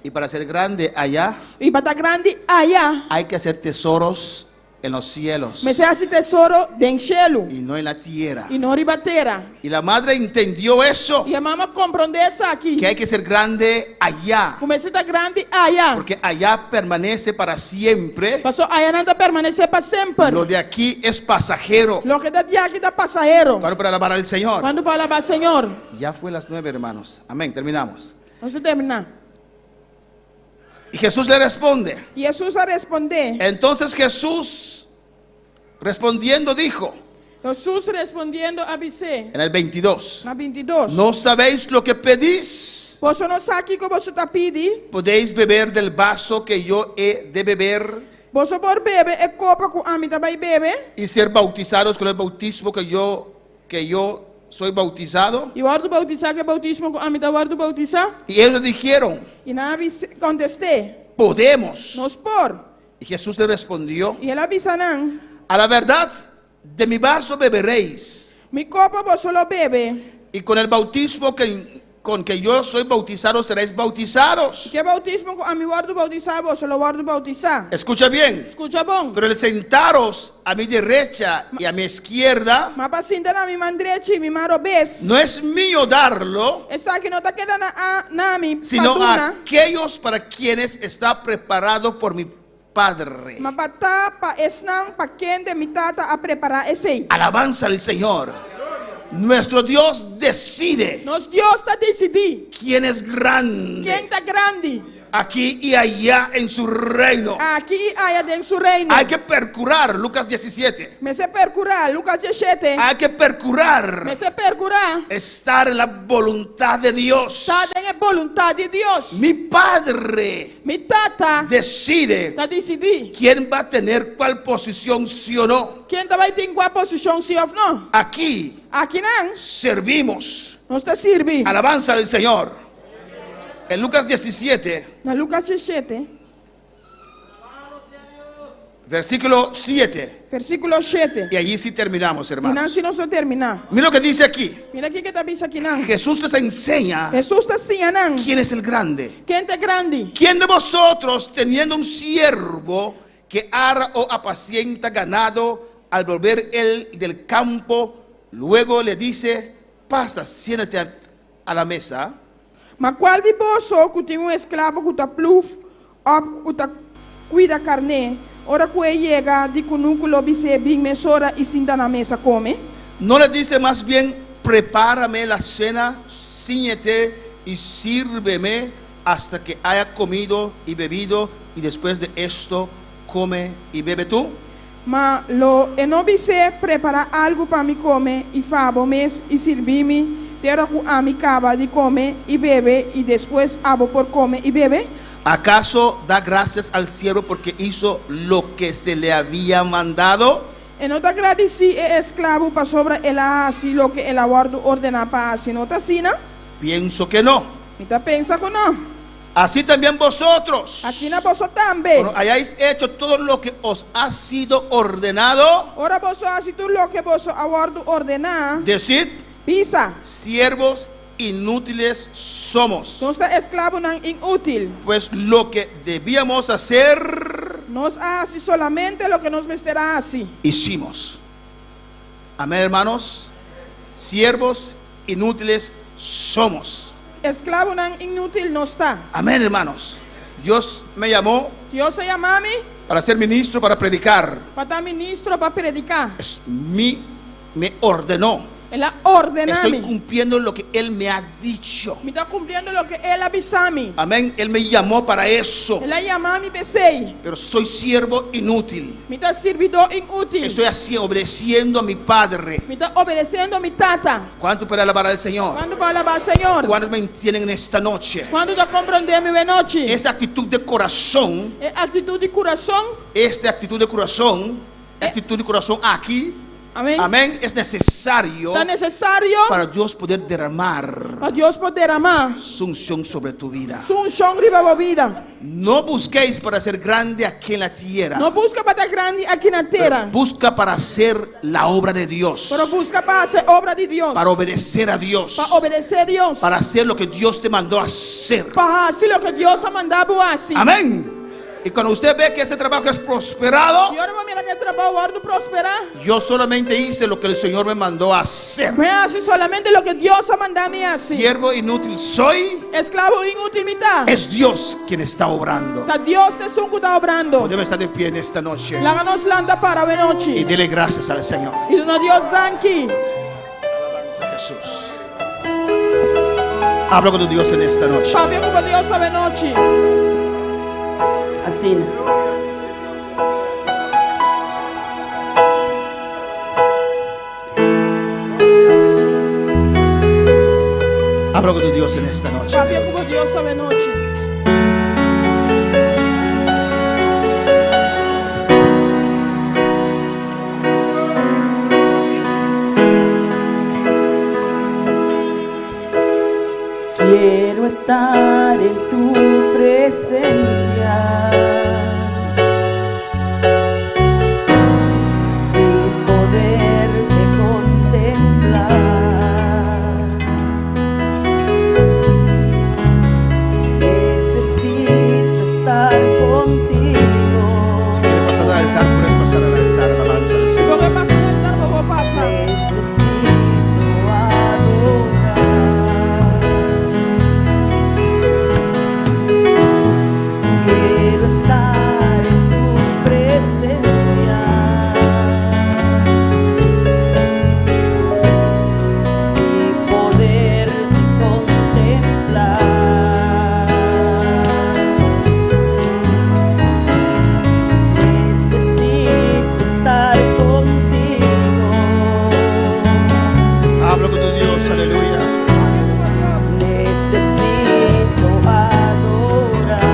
Y para ser grande allá Y para estar grande allá. hay que hacer tesoros en los cielos Me se hace tesoro de cielo. y no en la tierra. Y no ribatera. Y la madre entendió eso, Y mamá comprende eso aquí. que hay que ser grande allá, Como se está grande allá. porque allá permanece para siempre. Pasó allá nada permanece para siempre. Lo de aquí es pasajero. Lo que está de aquí está pasajero. Claro, para alabar al Señor. Cuando para alabar al Señor. Ya fue las 9, hermanos. Amén, terminamos. No se termina. Y Jesús le responde. Y Jesús responde. Entonces Jesús respondiendo dijo, Jesús respondiendo avisé. en el 22, La 22. ¿no sabéis lo que pedís? Boso no saki ko boso tapidi. podéis beber del vaso que yo he de beber Boso por bebe e copa ku ami tabay bebe. y ser bautizados con el bautismo que yo soy bautizado. E wardo bautizar que bautismo ku ami ta wardo bautizar. Y ellos dijeron, E na contesté. podemos. Nos por. Y Jesús le respondió, E ela bisanan. a la verdad, de mi vaso beberéis, Mi copa boso lo bebe. y con el bautismo con que yo soy bautizado seréis bautizados. Que bautismo ku ami wardo bautizar boso lo wardo bautizar. Escucha bien, Escucha bom. pero el sentaros a mi derecha y a mi izquierda, Ma pasinda na mi mandrechi mi maro bes. no es mío darlo, Esa que no ta queda na mi sino patuna. aquellos para quienes está preparado por mi Padre. Ma bata pa esnang pa kende mi tata a preparar ese. Alabanza al Señor. Nuestro Dios decide Nos Dios ta decidi. quién es grande Quem ta grande. aquí y allá en su reino. Aqui haya den su reino. Hay que percurar, Lucas 17. Me se percurar, Lucas 17. Hay que percurar, Me se percurar. estar en la voluntad de Dios. Ta den voluntad de Dios. Mi Padre Mi tata decide ta decidi. quién va a tener cuál posición, sí o no. Quem ta vai ter qual posição se of não? Aquí Aqui não. servimos. Nós ta sirve. Alabanza al Señor. En Lucas 17, Na Lucas 17, versículo 7. versículo 7. Y allí sí terminamos, E não hermanos. se nós terminar. Mira lo que dice aquí. Mira aqui que ta bisa aqui não. Jesús les enseña Jesus ta sia não. quién es el grande. Quem ta grande? ¿Quién de vosotros, teniendo un siervo que ara o apacienta ganado, al volver él del campo, luego le dice, pasa, siéntate a la mesa? Mas qual de vós que tem escravo que ta pluf, que ta cuida carne, ora que chega de cunúculo bise bem mesora e sinta na mesa come? ¿No le dice más bien, prepárame la cena, ciñete y sírveme hasta que haya comido y bebido, y después de esto come y bebe tú? Mas lo e não bise preparar algo para me comer e fabo mes e servir-me, terá que a me acaba de comer e bebe e depois abo por comer e bebe? ¿Acaso da gracias al siervo porque hizo lo que se le había mandado? E não te agradeci e escravo para sobre ela assim lo que ela guardo ordenar para assim, não tá assim, não? Pienso que no. Me tá pensa que não. Así también vosotros, Aqui na bolsa também. cuando hayáis hecho todo lo que os ha sido ordenado, Ora bolsa assim tudo lo que bolsa aguardo ordenar. decid, Pisa. siervos inútiles somos. Nós está escravo não inútil. Pues lo que debíamos hacer, Nós assim solamente lo que nos mesterá assim. hicimos. Amén, hermanos. Siervos inútiles somos. Escravo não inútil não está. Amén, hermanos. Dios me llamó Deus se chama me para ser ministro, para predicar. para estar ministro para predicar. Me ordenó. Ela ordena Estoy me. cumpliendo lo que Él me ha dicho. Me está cumprindo lo que ela avisa me. Amén. Él me llamó para eso. Ela chama me pensei. Pero soy siervo inútil. Me está servidor inútil. Estoy así obedeciendo a mi Padre. Me está obedecendo mi tata. ¿Cuánto para alabar al Señor? Quando para alabar Senhor. ¿Cuántos me entienden en esta noche? Quando está compreendendo de noite. Esa actitud de corazón, É atitude de coração. esta actitud de corazón, actitud de corazón aquí, Amém. amén, es necesario Está necessário para Dios poder derramar para Deus poder amar. su unción sobre tu vida. Sun chão riba a vida. No busquéis para ser grande aquí en la tierra. Não busca para estar grande aqui na terra. Busca para hacer la obra de Dios, Pero busca para hacer obra de Deus. para obedecer a Dios, Para obedecer a Deus. para hacer lo que Dios te mandó a hacer. Para fazer o que Deus ha mandado assim. Amén. Y cuando usted ve que ese trabajo es prosperado, E ora vamos mirar que trabalho hora de prosperar. yo solamente hice lo que el Señor me mandó a hacer. Me hace solamente lo que Deus ha mandado me assim. Siervo inútil soy, Esclavo inútil me tá. es Dios quien está obrando. Tá Deus te sun que tá obrando. Podemos estar de pie en esta noche Laga nos landa para a y noite. dele gracias al Señor. E no Deus danke. Jesús. Habla con tu Dios en esta noche. Sabe como Deus sabe noite. Assim. Habla con tu Dios en esta noche. Papi como Dios sabe noche. Quiero estar en tu presencia y poderte contemplar. Necesito estar contigo. Si quieres pasar al altar, puedes pasar al altar. Alabanza al Si Señor. no me pasa el altar, no voy a pasar. Necesito adorar. Quiero estar en tu presencia y poderte contemplar. Necesito estar contigo. Habla con tu Dios, aleluya. Necesito adorar.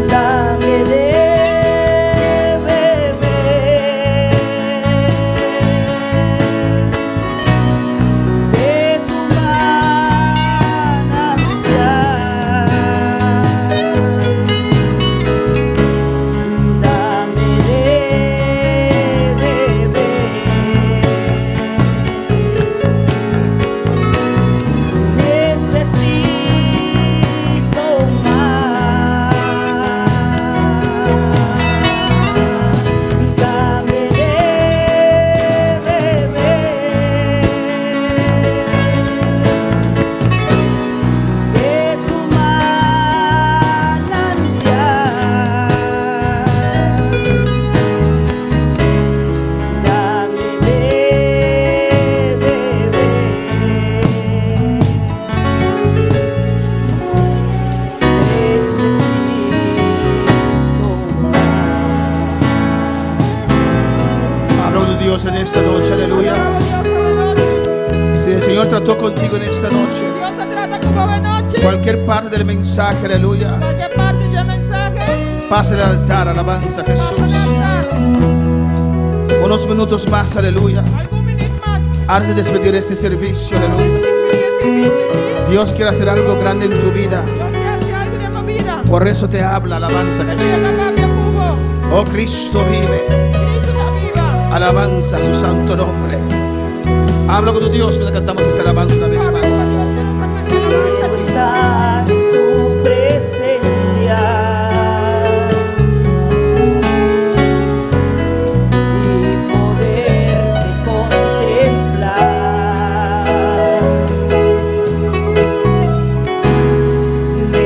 Dame de beber de tu manantial. Dame de beber. Necesito más. Dame de beber de tu manantial. Dame de beber. Habla con tu Dios en esta noche, aleluya. Si el Señor trató contigo en esta noche, Dios se trata como de noche. cualquier parte del mensaje, aleluya, Cualquier parte del mensaje. pase al altar, alabanza a Jesús. Unos minutos más, aleluya, Algún minuto más. antes de despedir este servicio, aleluya. Dios quiere hacer algo grande en tu vida. Dios quiere hacer algo en mi vida. Por eso te habla, alabanza a Jesús. Oh, Cristo vive. Alabanza a su santo nombre. Habla con tu Dios mientras cantamos esta alabanza una vez más. Quiero estar en tu presencia y poderte contemplar.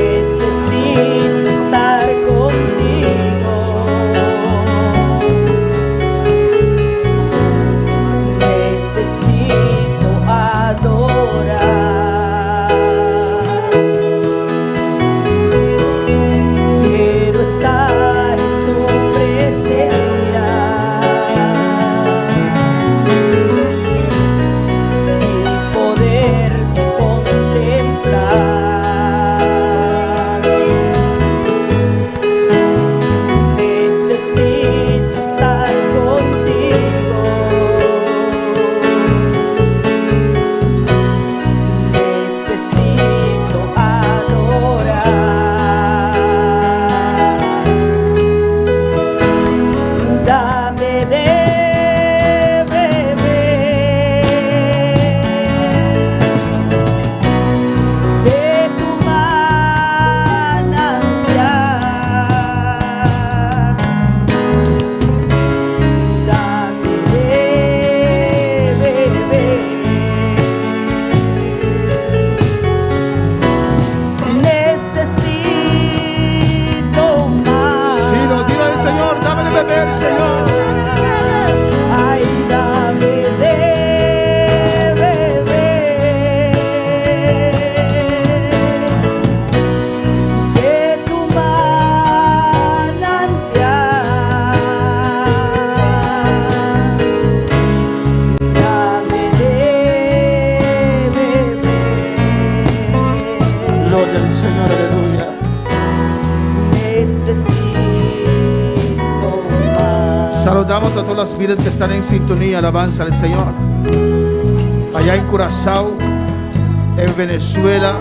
Necesito estar contigo. Necesito adorar. del Señor, aleluya. Necesito más. Saludamos a todas las vidas que están en sintonía, alabanza al Señor. Allá en Curazao, en Venezuela,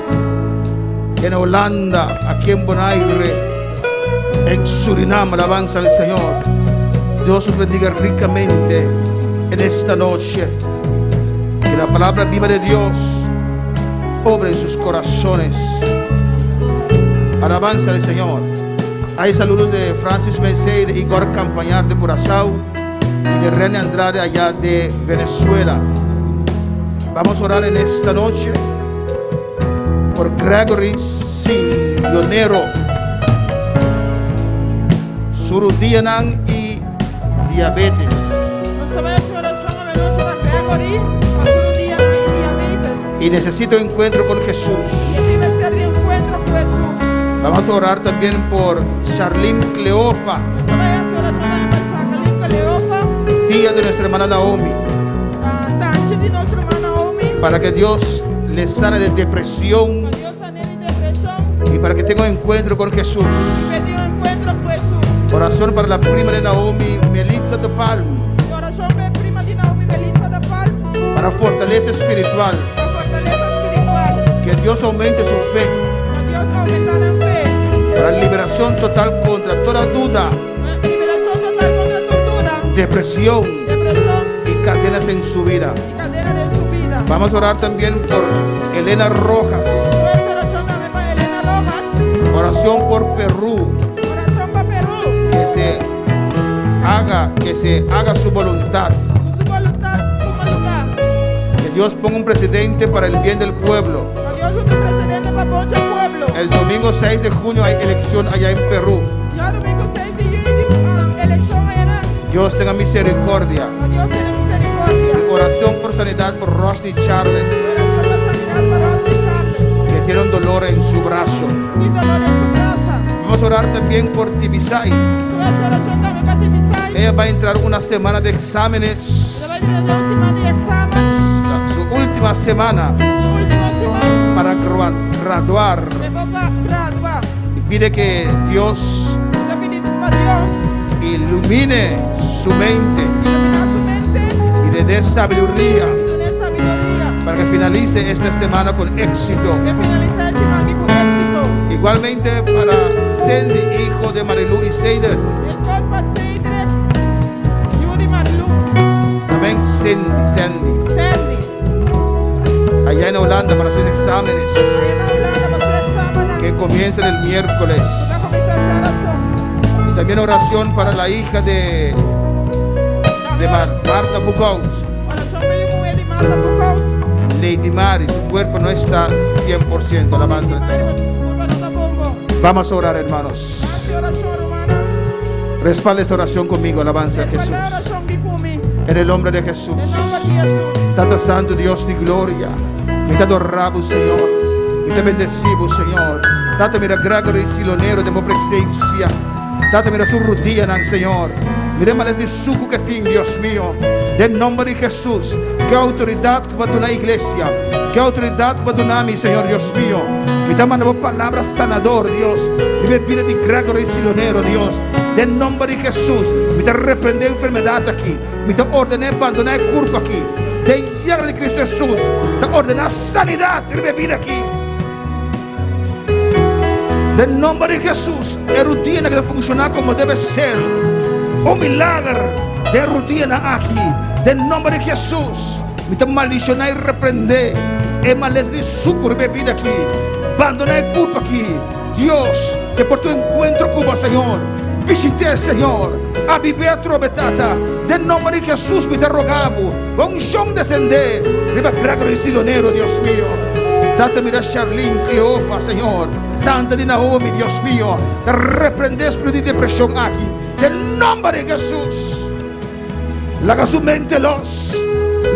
en Holanda, aquí en Bonaire, en Surinam, alabanza al Señor. Dios os bendiga ricamente en esta noche. Que la palabra viva de Dios obre en sus corazones. Alabanza al Señor. Hay saludos de Francis Mensei, de Igor Campañar de Curazao y de René Andrade allá de Venezuela. Vamos a orar en esta noche por Gregory Silonero, Surudianan y diabetes. Y necesito encuentro con Jesús. Vamos a orar también por Charlene Cleofa, tía de nuestra hermana Naomi, para que Dios le sane de depresión y para que tenga un encuentro con Jesús. Oración para la prima de Naomi, Melissa de Palm, para fortaleza espiritual, que Dios aumente su fe, para liberación total contra toda duda, depresión y cadenas en su vida. Vamos a orar también por Elena Rojas. Oración por Perú. Que se haga su voluntad. Que Dios ponga un presidente para el bien del pueblo. El domingo 6 de junio hay elección allá en Perú. Dios tenga misericordia. Y oración por sanidad por Rusty Charles, que tiene un dolor en su brazo. Vamos a orar también por Tibisay. Ella va a entrar una semana de exámenes, su última semana para graduar. Y pide que Dios ilumine su mente y le dé sabiduría para que finalice esta semana con éxito. Igualmente para Sandy, hijo de Marilu y Seidert. Amén, Sandy. Allá en Holanda para sus exámenes que comiencen el miércoles. Y también oración para la hija de Marta Bucaut, Lady Mary. Su cuerpo no está 100%, alabanza al Señor. Vamos a orar, hermanos. Respalda esta oración conmigo, alabanza a Jesús. En el nombre de Jesús. Tata Santo, Dios de gloria. Me te adoramos, Señor. Me te bendecimos, Señor. Tata mira Gregory Silonero de mi presencia. Tata mira su rodilla, Señor. Mira males de suco que tiene, Dios mío. En nombre de Jesús. Que autoridad que va a donar iglesia. Que autoridad que va a donar mi Señor, Dios mío. Me te mando palabra sanador, Dios. Y me pide de Gregory Silonero, Dios. En nombre de Jesús. Me te reprende enfermedad aquí. Me te ordené abandonar el cuerpo aquí. De llaga de Cristo Jesús. Te ordena sanidad. Y me pide aquí. En nombre de Jesús. Es rutina que debe funcionar como debe ser. Un milagro de rutina aquí. En nombre de Jesús. Me te maldicionar y reprender. Es males de sucur. Me pide aquí. Abandona el culpa aquí. Dios, que por tu encuentro Cuba, Señor, visité, Señor, a vivir trobetata. De nombre de Jesús me te rogamos. Un son descender. Riba Gregory Silonero, Dios mío. Tanta mira Charlene Cleofa, Señor. Tanta de Naomi, Dios mío. Te reprende espíritu de depresión aquí. De nombre de Jesús. La que su mente los.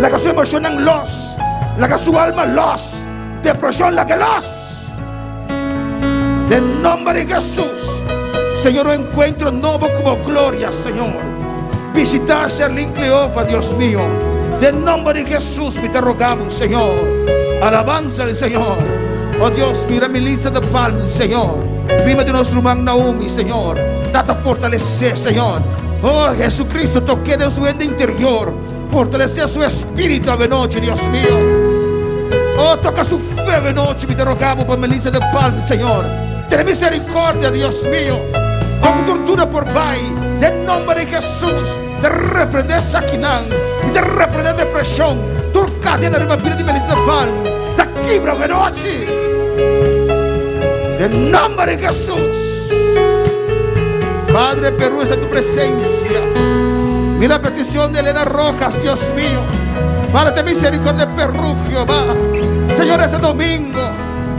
La que su emoción los. La que su alma los. Depresión la que los. En nombre de Jesús, Señor, un encuentro nuevo como gloria, Señor. Visitar a Charlene Cleofa, Dios mío. En nombre de Jesús, me te rogamos, Señor. Alabanza al Señor. Oh Dios, mira Melissa de Palma, Señor. Prima de nuestro hermano Naomi, Señor. Data fortalecer, Señor. Oh Jesucristo, toque de su ente interior. Fortalecer su espíritu a noche, Dios mío. Oh, toca su fe a noche, me te rogamos por Melissa de Palma, Señor. Ten misericordia, Dios mío. Como tortura por Pai, en nombre de Jesús, te reprender Saquinán, te reprender depresión, tu cadena de vampiro de Melissa de Palma, te quebra a noche. En nombre de Jesús. Padre, Perú, es tu presencia. Mira la petición de Elena Rojas, Dios mío. Padre, ten misericordia de Perú, Jehová. Señor, este domingo,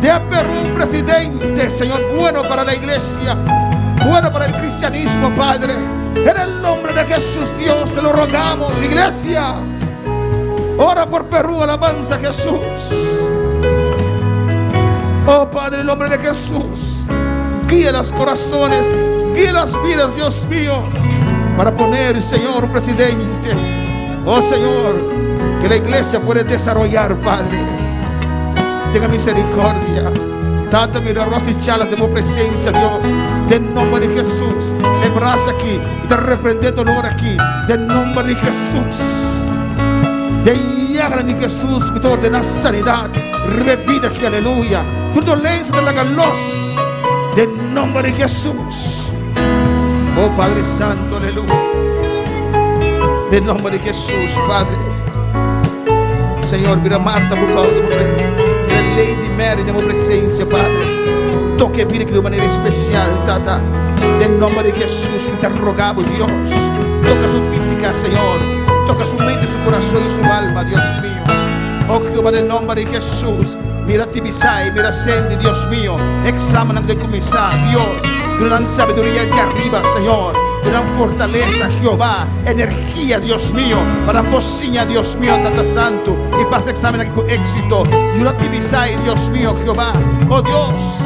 de a Perú un presidente, Señor, bueno para la iglesia, bueno para el cristianismo, Padre. En el nombre de Jesús, Dios, te lo rogamos, iglesia. Ora por Perú, alabanza a Jesús. Oh Padre, en el nombre de Jesús, guía los corazones, guía las vidas, Dios mío, para poner, Señor, un presidente. Oh Señor, que la iglesia puede desarrollar, Padre. Tenga misericordia. Tata, mira, Rosa y chalas de tu presencia, Dios. En nombre de Jesús, abraza aquí, te reprende dolor aquí. En nombre de Jesús. De llaga de Jesús, me te ordena sanidad. Repita aquí, aleluya. Tu dolencia de la galos. En nombre de Jesús. Oh Padre Santo, aleluya. En nombre de Jesús, Padre. Señor, mira Marta, por favor. Mira Lady Mary, de tu presencia, Padre. Toque vida de manera especial, Tata. En nombre de Jesús, te rogamos, Dios. Toca su física, Señor. Toca su mente, su corazón y su alma, Dios mío. Oh Jehová, en nombre de Jesús. Mira Tibisay, mira Sandy, Dios mío. Examina de comenzar, Dios. Tu gran sabiduría de arriba, Señor. Tu gran fortaleza, Jehová. Energía, Dios mío. Para cocina, Dios mío, Tata Santo. Y pasa examen aquí con éxito. Y una Tibisay, Dios mío, Jehová. Oh Dios.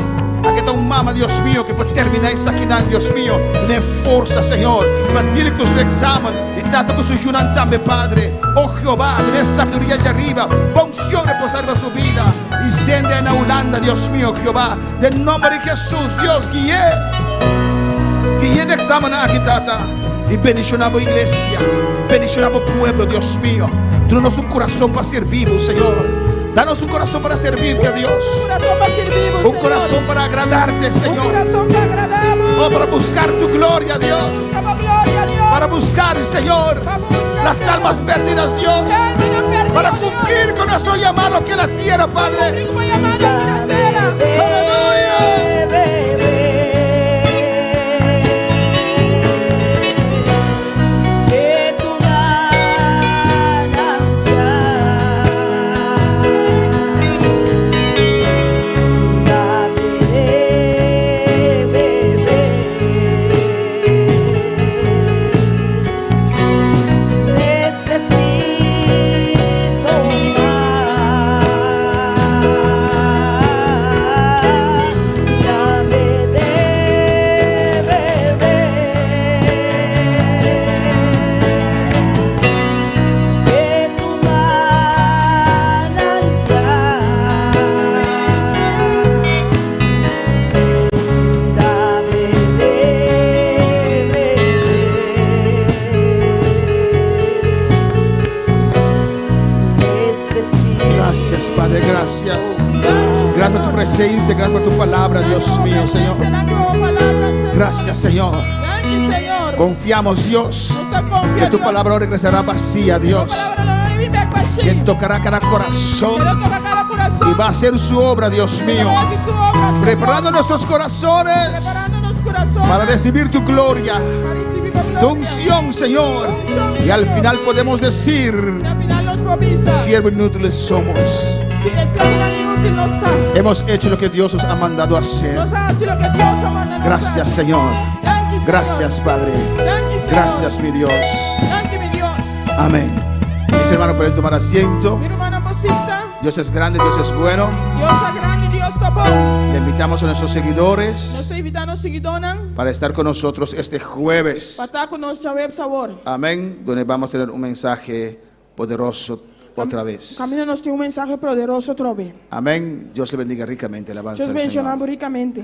Aquí está un mama, Dios mío, que puede terminar essa aquinã, Dios mío. Tiene fuerza, Señor. Mantiene con su examen. Y trata con su yunan también, Padre. Oh Jehová, tiene sabiduría de arriba. Unción reposar en su vida. Incendia en la Holanda, Dios mío, Jehová. En nombre de Jesús, Dios, guíe. Guíe de examen aquí, Tata. Y bendicionamos iglesia. Bendicionamos pueblo, Dios mío. Danos un corazón para servir, Señor. Danos un corazón para servirte, Dios. Un corazón para agradarte, Señor. Oh, para buscar tu gloria, Dios. Para buscar, Señor, las almas perdidas, Dios. Para cumplir con nuestro llamado aquí en la tierra, Padre. Aleluya. Padre, gracias. Gracias por tu presencia, gracias por tu palabra, Dios mío, Señor. Gracias, Señor. Confiamos, Dios, que tu palabra no regresará vacía, Dios. Que tocará cada corazón y va a hacer su obra, Dios mío. Preparando nuestros corazones para recibir tu gloria, tu unción, Señor. Y al final podemos decir: siervos inútiles somos. Hemos hecho lo que Dios nos ha mandado a hacer. Gracias, Señor. Gracias, Padre. Gracias, mi Dios. Amén. Mis hermanos, pueden tomar asiento. Dios es grande, Dios es bueno. Le invitamos a nuestros seguidores para estar con nosotros este jueves. Amén. Donde vamos a tener un mensaje poderoso otra vez. Caminho nós temos um mensaje poderoso outra vez. Amén. Dios le bendiga ricamente. Alabanza Deus al mencionamos Señor. ricamente.